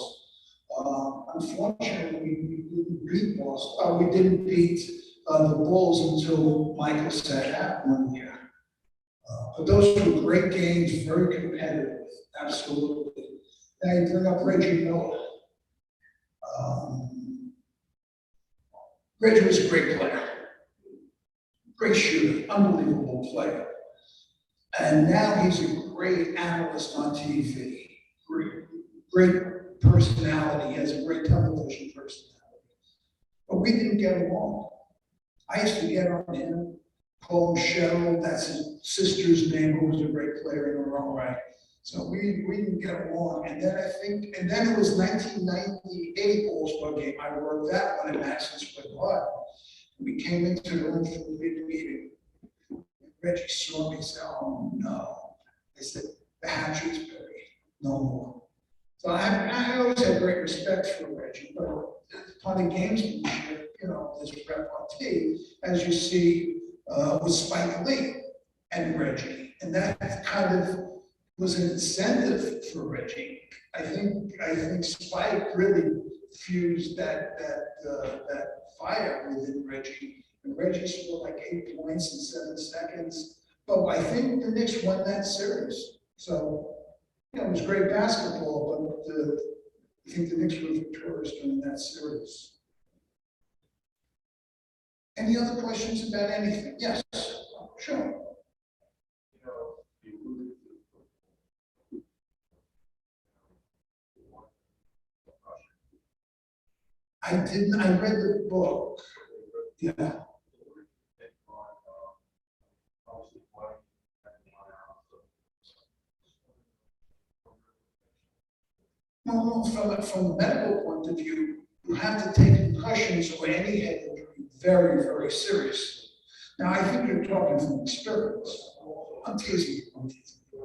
Unfortunately, we didn't beat Boston. We didn't beat the Bulls until Michael sat out one year. But those were great games, very competitive, absolutely. Now you bring up Reggie Miller. Reggie was a great player, great shooter, unbelievable player. And now he's a great analyst on TV, great personality, he has a great television personality. But we didn't get along. I used to get on him, call him Cheryl, that's his sister's name, who was a great player in her own right. So we didn't get along. And then it was 1998 All-Star game. I worked that one in Madison Square Garden. We came into the room for the big meeting. Reggie saw me and said, oh no. I said, the hatchet's buried, no more. So I always had great respect for Reggie, but upon the gamesmanship, there's repartee, as you see with Spike Lee and Reggie. And that kind of was an incentive for Reggie. I think Spike really fused that fire within Reggie. And Reggie scored like 8 points in 7 seconds. But I think the Knicks won that series. So, it was great basketball, but I think the Knicks were victorious during that series. Any other questions about anything? Yes, sure. You know, you alluded to I didn't, I read the book. Yeah. obviously playing. No, from the medical point of view, you have to take concussions or any head injury very, very seriously. Now, I think you're talking from experience. I'm teasing you. I'm teasing you.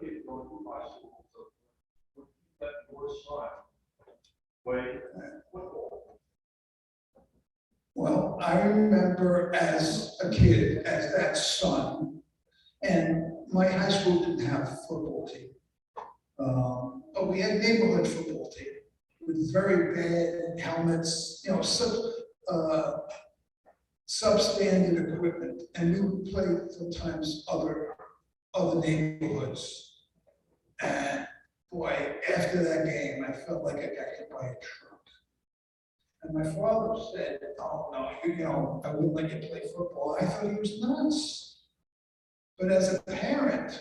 Kids going through high school, so would you let your son play football? Well, I remember as a kid, as that son, and my high school didn't have a football team. But we had neighborhood football team with very bad helmets, substandard equipment, and we would play sometimes other neighborhoods. And boy, after that game, I felt like I got hit by a truck. And my father said, "Oh no, I wouldn't let you play football." I thought he was nuts. But as a parent,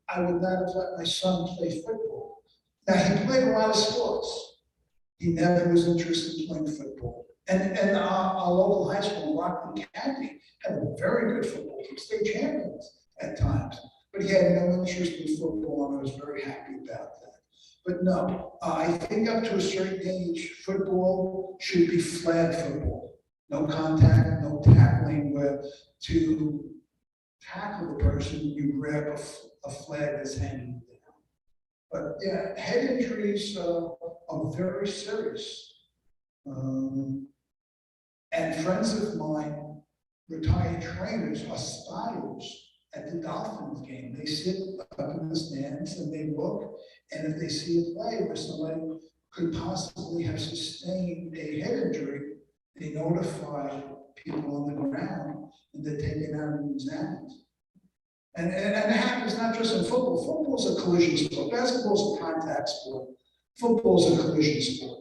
I would not have let my son play football. Now, he played a lot of sports. He never was interested in playing football. And our local high school, Rockland County, had a very good football team, state champions at times. But he had no interest in football, and I was very happy about that. But no, I think up to a certain age, football should be flag football. No contact, no tackling, where to tackle the person, you grab a flag that's hanging down. But yeah, head injuries are very serious. And friends of mine, retired trainers, are spotters at the Dolphins game. They sit up in the stands and they look, and if they see a play where somebody could possibly have sustained a head injury, they notify people on the ground, and they're taken out and examined. And it happens not just in football. Football's a collision sport. Basketball's a contact sport. Football's a collision sport.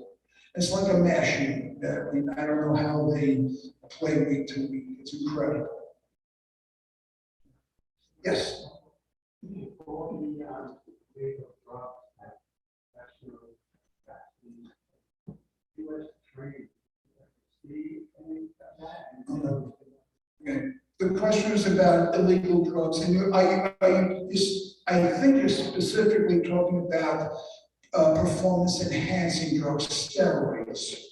It's like a mash unit. I mean, I don't know how they play week to week. It's incredible. Yes. Okay. The question is about illegal drugs, and I think you're specifically talking about performance enhancing drugs, steroids.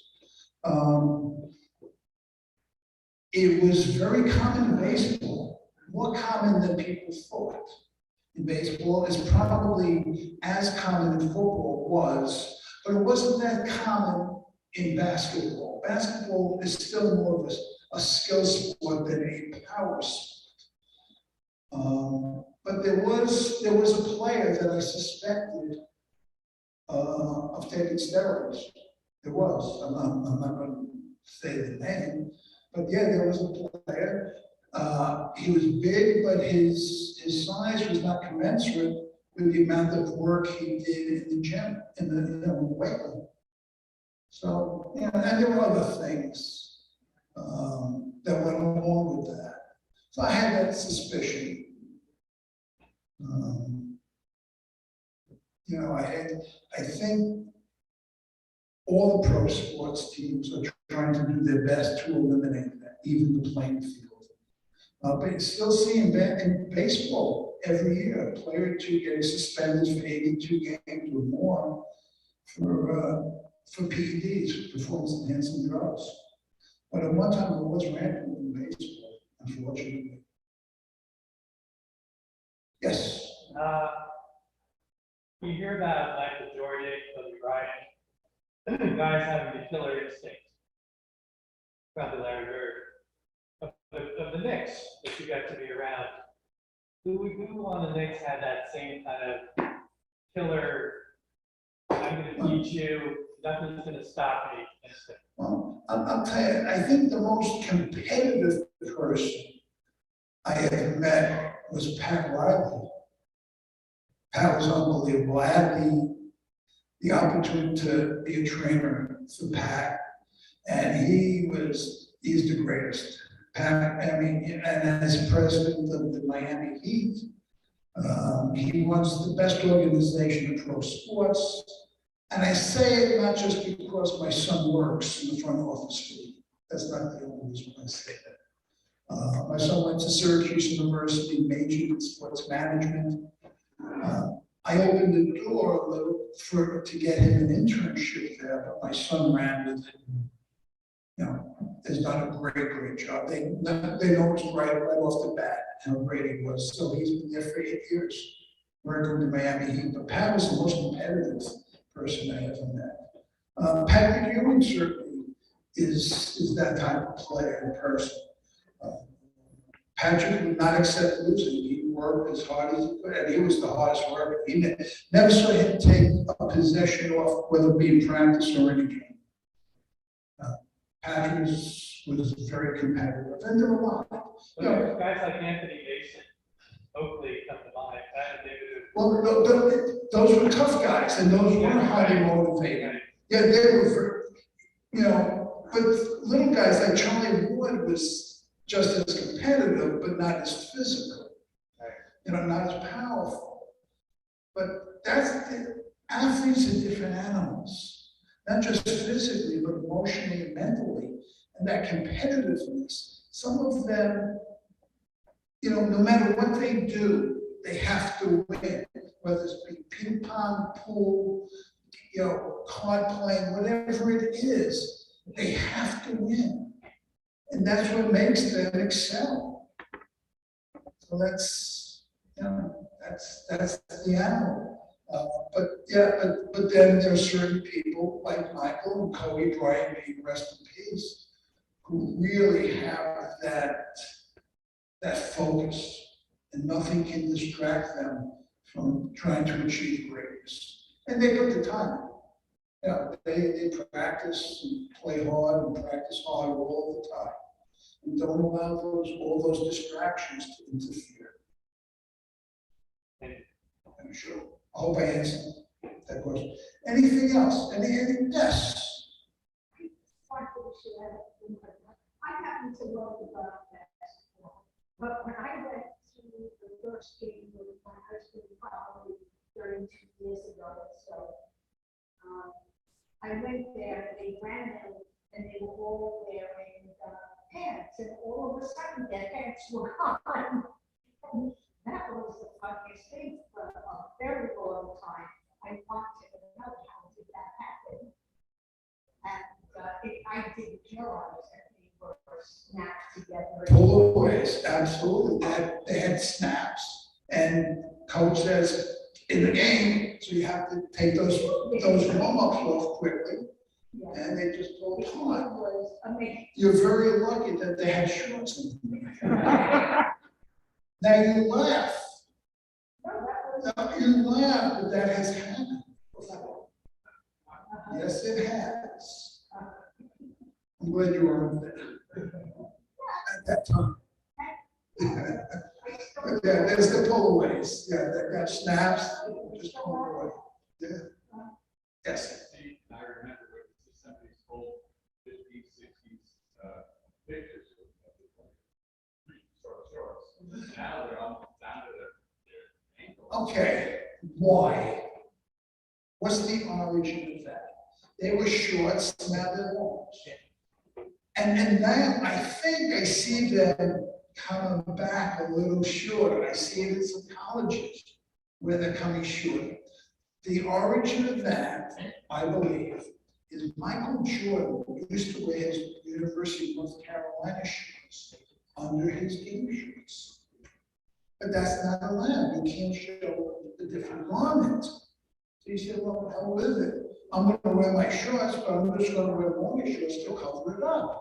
It was very common in baseball, more common than people thought. In baseball, it's probably as common as football was, but it wasn't that common in basketball. Basketball is still more of a skill sport than a power sport. But there was a player that I suspected of taking steroids. There was. I'm not going to say the name, but yeah, there was a player. He was big, but his size was not commensurate with the amount of work he did in the gym, in the weight room. So, and there were other things that went along with that. So I had that suspicion. I think all the pro sports teams are trying to do their best to eliminate that, even the playing field. But you still see in baseball every year, a player or two getting suspended for 82 games or more for PEDs, performance enhancing drugs. But at one time it was rampant in baseball, unfortunately. Yes. You hear about Michael Jordan, Kobe Bryant, guys having the killer instinct. Probably Larry Bird. Of the Knicks that you got to be around, who on the Knicks had that same kind of killer, I'm gonna teach you, nothing's gonna stop me instinct. Well, I'll tell you, I think the most competitive person I ever met was Pat Riley. Pat was unbelievable. I had the opportunity to be a trainer for Pat, and he's the greatest. Pat, I mean, and as president of the Miami Heat, he runs the best organization in pro sports. And I say it not just because my son works in the front office for me. That's not the only reason I say that. My son went to Syracuse University, majored in sports management. I opened the door a little to get him an internship there, but my son ran with it. You know, has done a great job. They noticed right off the bat how great he was. So he's been there for 8 years, working with the Miami Heat. But Pat was the most competitive person I ever met. Patrick Ewing certainly is that type of player in person. Patrick would not accept losing. He worked as hard as he could, and he was the hardest worker. He never saw him take a possession off, whether it be in practice or in a game. Patrick was very competitive, and there were a lot. But there's guys like Anthony Mason, Oakley come to mind, and David. Well, those were tough guys, and those were highly motivated. Yeah, they were, you know, but little guys like Charlie Wood was just as competitive, but not as physical. You know, not as powerful. But athletes are different animals, not just physically, but emotionally and mentally. And that competitiveness, some of them, you know, no matter what they do, they have to win, whether it's ping pong, pool, you know, card playing, whatever it is, they have to win. And that's what makes them excel. So that's, you know, that's the animal. But then there are certain people like Michael and Kobe Bryant, may he rest in peace, who really have that focus, and nothing can distract them from trying to achieve greatness. And they put the time in. You know, they practice and play hard and practice hard all the time. And don't allow all those distractions to interfere. I'm sure. I hope I answered that question. Anything else? Yes. I happen to love about basketball, but when I went to the first game with my husband probably 32 years ago or so, I went there, they ran them, and they were all wearing pants, and all of a sudden their pants were gone. And that was the funniest thing for a very long time. I wanted to know how did that happen. And I didn't realize that they were snapped together. Pull-aways, absolutely. They had snaps, and coach says in the game, so you have to take those warm-ups off quickly, and they just pull It time. was amazing. You're very lucky that they had shorts in them. Now you laugh. No, that was. Now you laugh, but that has happened before. Yes, it has. I'm glad you weren't there at that time. But yeah, there's the pull-aways. Yeah, they got snaps, just pull away. Yeah. Yes. I remember some of these old 50s, 60s pictures of the shorts. Now they're almost down to their ankles. Okay, why? What's the origin of that? They were shorts, now they're longs. And now I think I see them coming back a little shorter. I see it in some colleges where they're coming shorter. The origin of that, I believe, is Michael Jordan used to wear his University of North Carolina shorts under his game shorts. But that's not allowed. You can't show the different garment. So he said, well, hell with it. I'm going to wear my shorts, but I'm just going to wear longer shorts to cover it up.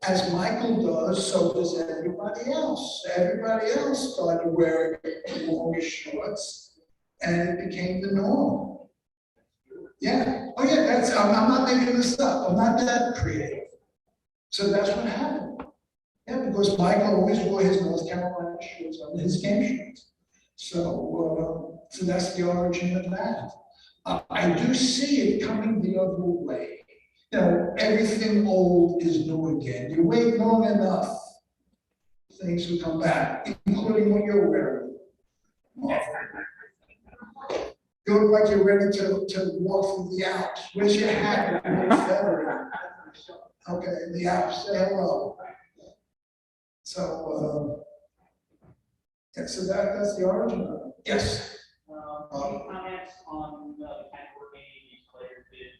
As Michael does, so does everybody else. Everybody else started wearing longer shorts, and it became the norm. Yeah, oh yeah, I'm not making this up, I'm not that creative. So that's what happened. Yeah, because Michael always wore his North Carolina shirts on his game shirts. So that's the origin of that. I do see it coming the other way. You know, everything old is new again. You wait long enough, things will come back, including what you're wearing. You look like you're ready to walk through the Alps. Where's your hat? Okay, the Alps, say hello. So, yeah, so that's the origin of it. Yes? Any comments on the kind of working these players did,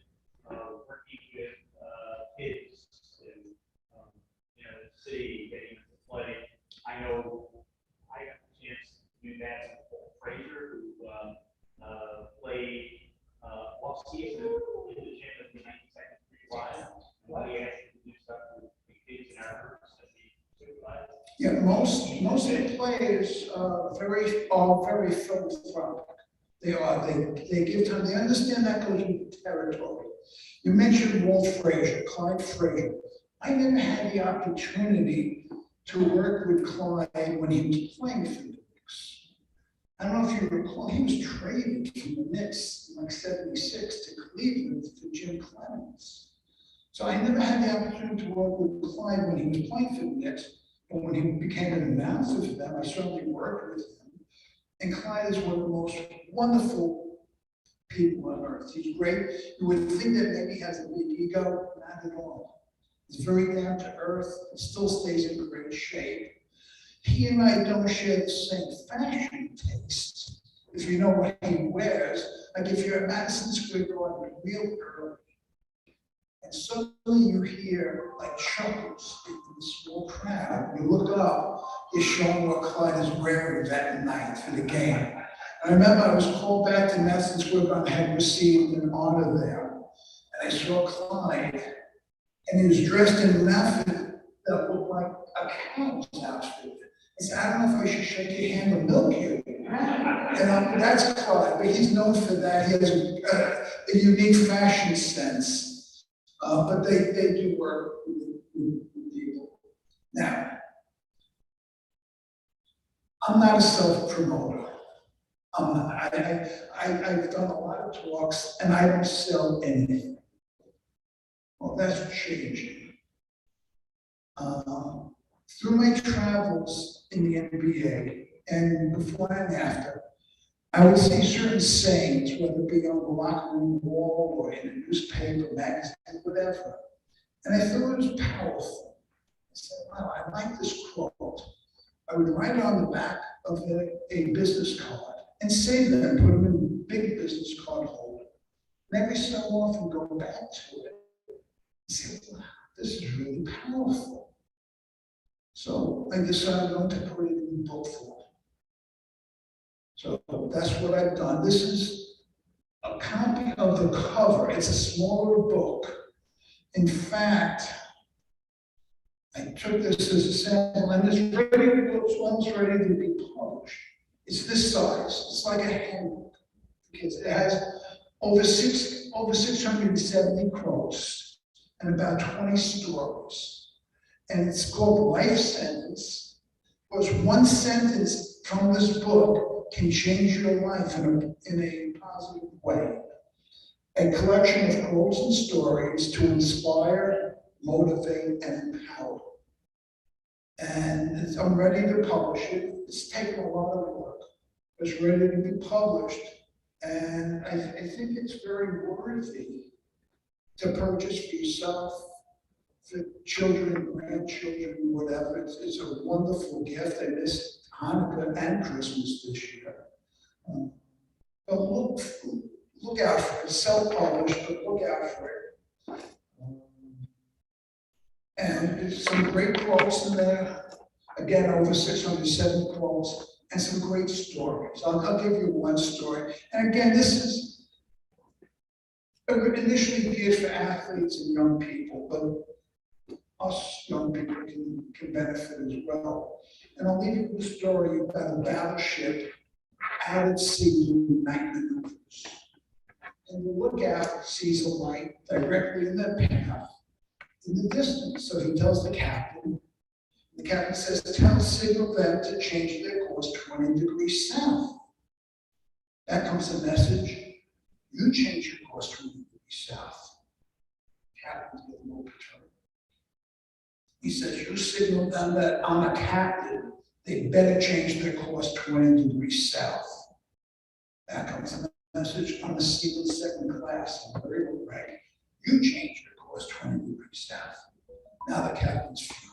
working with kids and, you know, the city, getting them to play? I know I got the chance to do that with Fraser, who played off season in the gym at the 92nd Street Live. And he asked me to do stuff with the kids in our groups that he supervised. Yeah, most of the players are very philanthropic. They give time, they understand that goes with the territory. You mentioned Walt Frazier, Clyde Frazier. I never had the opportunity to work with Clyde when he was playing for the Knicks. I don't know if you recall, he was traded from the Knicks in like '76 to Cleveland for Jim Clemens. So I never had the opportunity to work with Clyde when he was playing for the Knicks. But when he became an announcer for them, I certainly worked with him. And Clyde is one of the most wonderful people on earth. He's great. You would think that maybe he has a big ego, not at all. He's very down to earth, still stays in great shape. He and I don't share the same fashion taste. If you know what he wears, like if you're at Madison Square Garden real early, and suddenly you hear like chuckles in the small crowd. You look up, you're showing what Clyde is wearing that night for the game. I remember I was called back to Madison Square Garden, I had received an honor there. And I saw Clyde, and he was dressed in an outfit that looked like a cow's outfit. I said, I don't know if I should shake your hand or milk you. And that's Clyde, but he's known for that. He has a unique fashion sense. But they do work with people. Now, I'm not a self-promoter. I'm not. I've done a lot of talks, and I don't sell anything. Well, that's changing. Through my travels in the NBA, and before and after, I would see certain sayings, whether it be on the locker room wall or in a newspaper, magazine, whatever. And I thought it was powerful. I said, wow, I like this quote. I would write it on the back of a business card and save them, put them in a big business card holder. And every so often go back to it and say, wow, this is really powerful. So I decided not to put it in book form. So that's what I've done. This is a copy of the cover. It's a smaller book. In fact, I took this as a sample, and this one's ready to be published. It's this size. It's like a handbook. It has over 670 quotes and about 20 stories. And it's called Life Sentence, because one sentence from this book can change your life in a positive way. A collection of quotes and stories to inspire, motivate, and empower. And I'm ready to publish it. It's taken a lot of work. It's ready to be published. And I think it's very worthy to purchase for yourself, for children, grandchildren, whatever. It's a wonderful gift. I missed Hanukkah and Christmas this year. But look out for it. Self-published, but look out for it. And there's some great quotes in there. Again, over 607 quotes, and some great stories. I'll give you one story. And again, this is initially geared for athletes and young people, but us young people can benefit as well. And I'll leave you with a story about a battleship out at sea doing night maneuvers. And the lookout sees a light directly in the path in the distance. So he tells the captain. The captain says, signal them to change their course 20 degrees south. That comes a message. You change your course 20 degrees south. Captain's get no return. He says, you signal them that I'm a captain. They better change their course 20 degrees south. That comes a message. I'm a seaman second class in naval rank. You change your course 20 degrees south. Now the captain's fuming.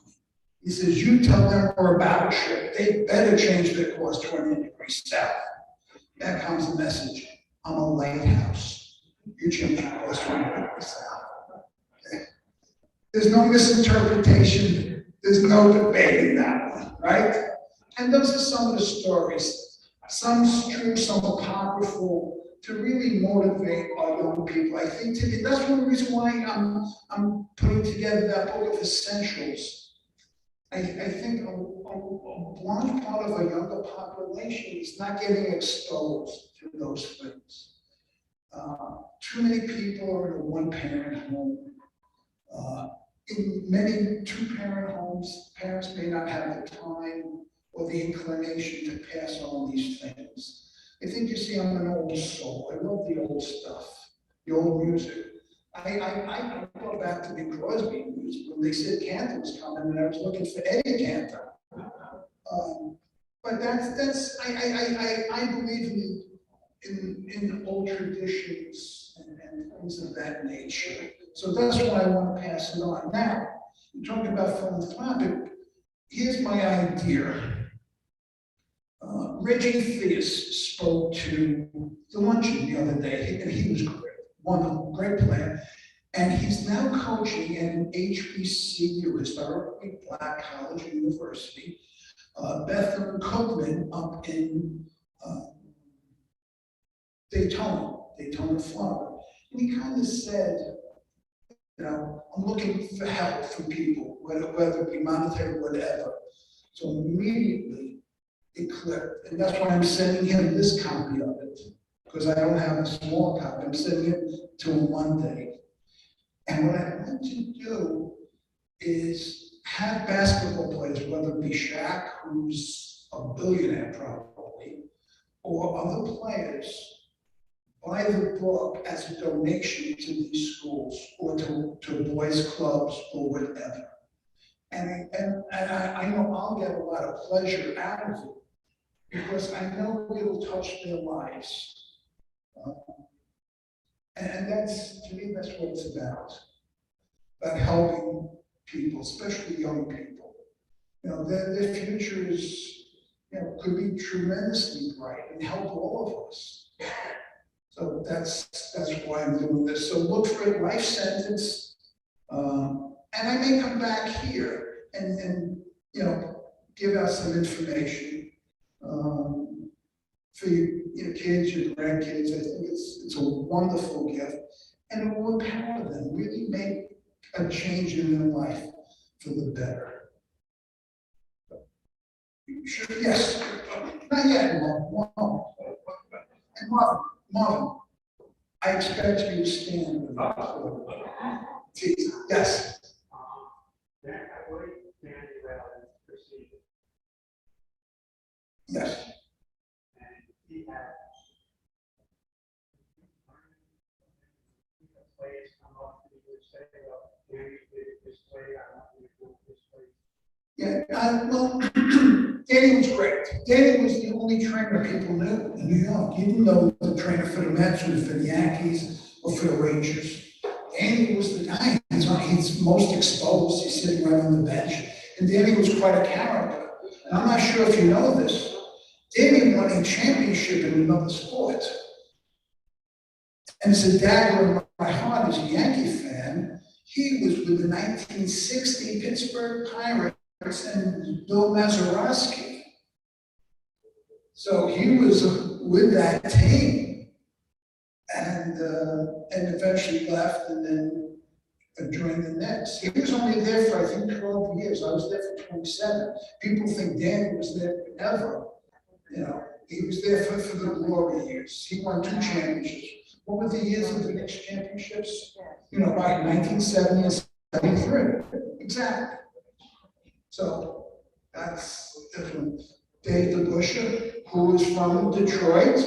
He says, you tell them we're a battleship. They better change their course 20 degrees south. That comes a message. I'm a lighthouse. You change your course 20 degrees south. Okay. There's no misinterpretation. There's no debating that one, right? And those are some of the stories. Some's true, some apocryphal, to really motivate our young people. I think today, that's one reason why I'm putting together that book of essentials. I think a large part of our younger population is not getting exposed to those things. Too many people are in a one-parent home. In many two-parent homes, parents may not have the time or the inclination to pass on these things. I think you see, I'm an old soul. I love the old stuff, the old music. I go back to the Crosby music when they said Cantor was coming, and I was looking for Eddie Cantor. But I believe in old traditions and things of that nature. So that's why I want to pass it on. Now, you're talking about philanthropic. Here's my idea. Reggie Theus spoke to the luncheon the other day, and he was great, one great player. And he's now coaching at an HBCU, historically black college or university, Bethlehem Cookman up in Daytona, Florida. And he kind of said, I'm looking for help from people, whether it be monetary or whatever. So immediately it clicked. And that's why I'm sending him this copy of it, because I don't have a small copy. I'm sending it to him Monday. And what I'd like to do is have basketball players, whether it be Shaq, who's a billionaire probably, or other players, buy the book as a donation to these schools or to boys' clubs or whatever. And I know I'll get a lot of pleasure out of it because I know it'll touch their lives. And that's, to me, that's what it's about helping people, especially young people. Their future is, could be tremendously bright and help all of us. So that's why I'm doing this. So look for it, life sentence, and I may come back here and give out some information for your kids, your grandkids. I think it's a wonderful gift, and it will empower them, really make a change in their life for the better. Sure, yes, not yet, Marvin. And Marvin, I expect you to stand. Please, yes. Yes. And he had ways come up and he would say, well, Danny did it this way, I want you to do it this way. Yeah, well, Danny was great. Danny was the only trainer people knew in New York. You didn't know the trainer for the Mets or for the Yankees or for the Rangers. Danny was the guy. He's most exposed. He's sitting right on the bench. And Danny was quite a character. And I'm not sure if you know this. Danny won a championship in another sport. And it's a dagger in my heart as a Yankee fan. He was with the 1960 Pittsburgh Pirates and Bill Mazeroski. So he was with that team and eventually left and then joined the Knicks. He was only there for, I think, 12 years. I was there for 27. People think Danny was there forever. He was there for the glory years. He won 2 championships. What were the years of the Knicks championships? You know, right, 1970 and 73. Exactly. So that's different. Dave DeBuscher, who is from Detroit.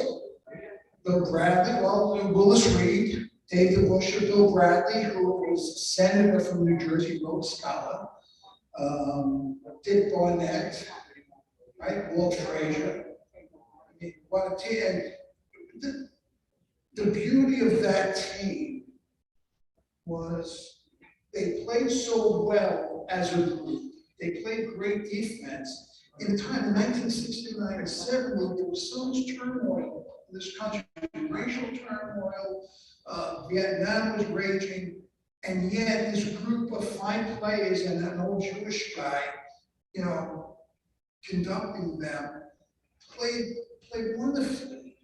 Bill Bradley, well, Willis Reed. Dave DeBuscher, Bill Bradley, who was a senator from New Jersey, Rhodes Scholar. Dick Barnett, right? Walt Frazier. I mean, what a team. And the beauty of that team was they played so well as a group. They played great defense. In time, in 1969 and 70, there was so much turmoil in this country, racial turmoil, Vietnam was raging, and yet this group of 5 players and an old Jewish guy, you know, conducting them, played wonderfully.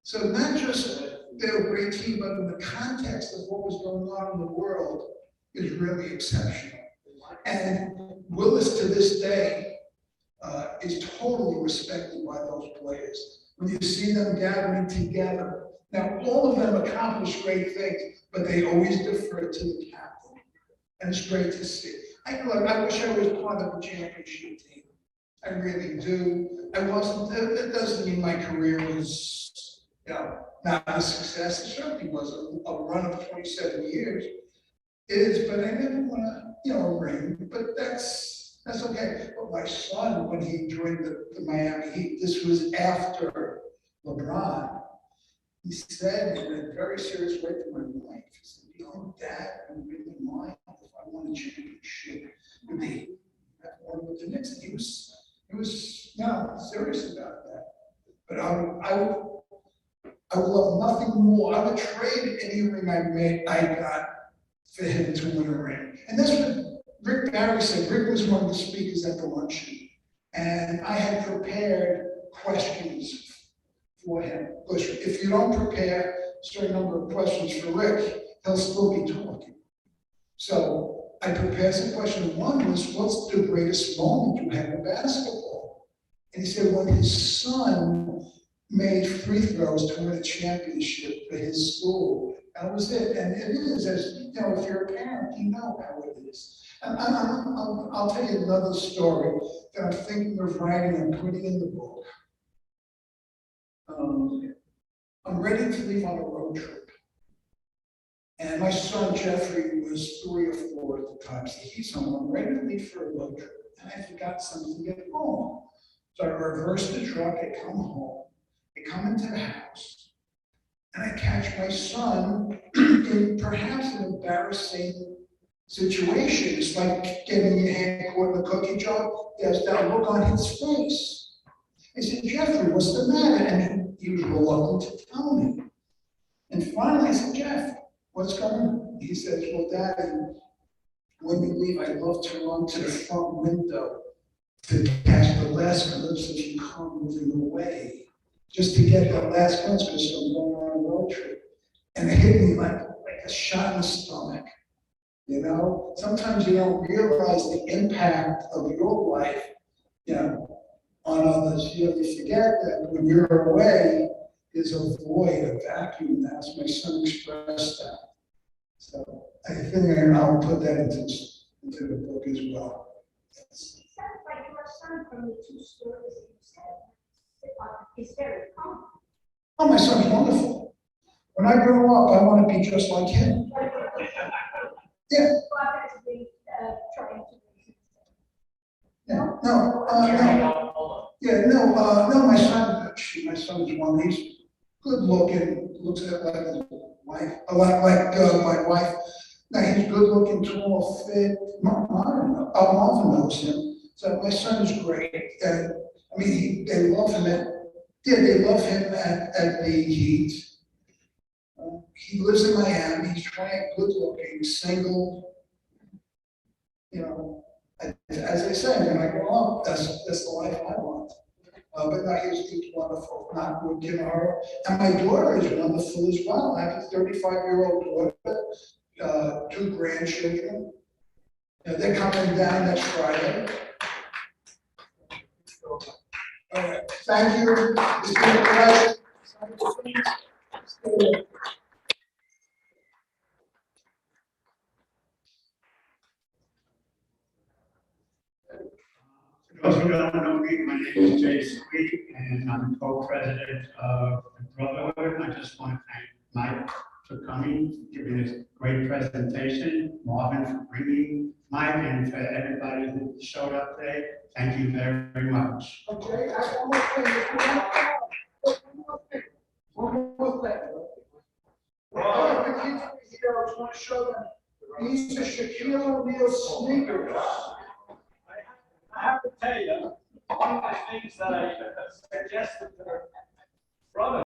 So not just they're a great team, but in the context of what was going on in the world is really exceptional. And Willis to this day is totally respected by those players. When you see them gathering together, now all of them accomplish great things, but they always defer to the captain. And it's great to see. I wish I was part of the championship team. I really do. I wasn't, that doesn't mean my career was, you know, not a success. It certainly was a run of 27 years. It is, but I never won a, you know, a ring, but that's okay. But my son, when he joined the Miami Heat, this was after LeBron, he said in a very serious way to my wife, he said, you know, Dad, I really mind if I won a championship with the Heat, or with the Knicks. And he was no, serious about that. But I would love nothing more. I would trade any ring I got for him to win a ring. And that's what Rick Barry said. Rick was one of the speakers at the luncheon. And I had prepared questions for him. Because if you don't prepare a certain number of questions for Rick, he'll still be talking. So I prepared some questions. One was, what's the greatest moment you had in basketball? And he said, when his son made free throws to win a championship for his school. That was it. And it is, as you know, if you're a parent, you know how it is. And I'll tell you another story that I'm thinking of writing and putting in the book. I'm ready to leave on a road trip. And my son Jeffrey was 3 or 4 at the time. So he's home. I'm ready to leave for a road trip. And I forgot something at home. So I reverse the truck, I come home. I come into the house, and I catch my son in perhaps an embarrassing situation. It's like getting your hand caught in a cookie jar. There's that look on his face. I said, Jeffrey, what's the matter? And he was reluctant to tell me. And finally I said, Jeff, what's going on? He says, well, Daddy, when you leave, I'd love to run to the front window to catch the last glimpse of you come moving away. Just to get that last glimpse because I'm going on a road trip. And it hit me like a shot in the stomach. You know, sometimes you don't realize the impact of your life, you know, on others. You forget that when you're away, there's a void, a vacuum. As my son expressed that. So I think I'll put that into the book as well. It sounds like your son from the 2 stories that you said is very common. Oh, my son's wonderful. When I grow up, I want to be just like him. Yeah. Trying to Yeah. No. Yeah. No. My son is one. He's good looking. Looks like his wife. A lot like my wife. Now he's good looking, tall, fit. Marvin knows him. So my son is great. I mean, they love him at the Heat. He lives in Miami. He's trying, good looking, single. You know, as I say, when I grow up, that's the life I want. But now he's wonderful, not good, you know. And my daughter is wonderful as well. I have a 35-year-old daughter, 2 grandchildren. They're coming down next Friday. All right. Thank you, Mr. President. For those who don't know me, my name is Jay Sweet, and I'm co-president of the Brotherhood. I just want to thank Mike for coming, giving this great presentation, Marvin for bringing Mike, and for everybody who showed up today. Thank you very, very much. Okay, I have one more thing. One more thing. The kids are here, I just want to show them. These are Shaquille O'Neal sneakers. I have to tell you, one of the things that I suggested to her brother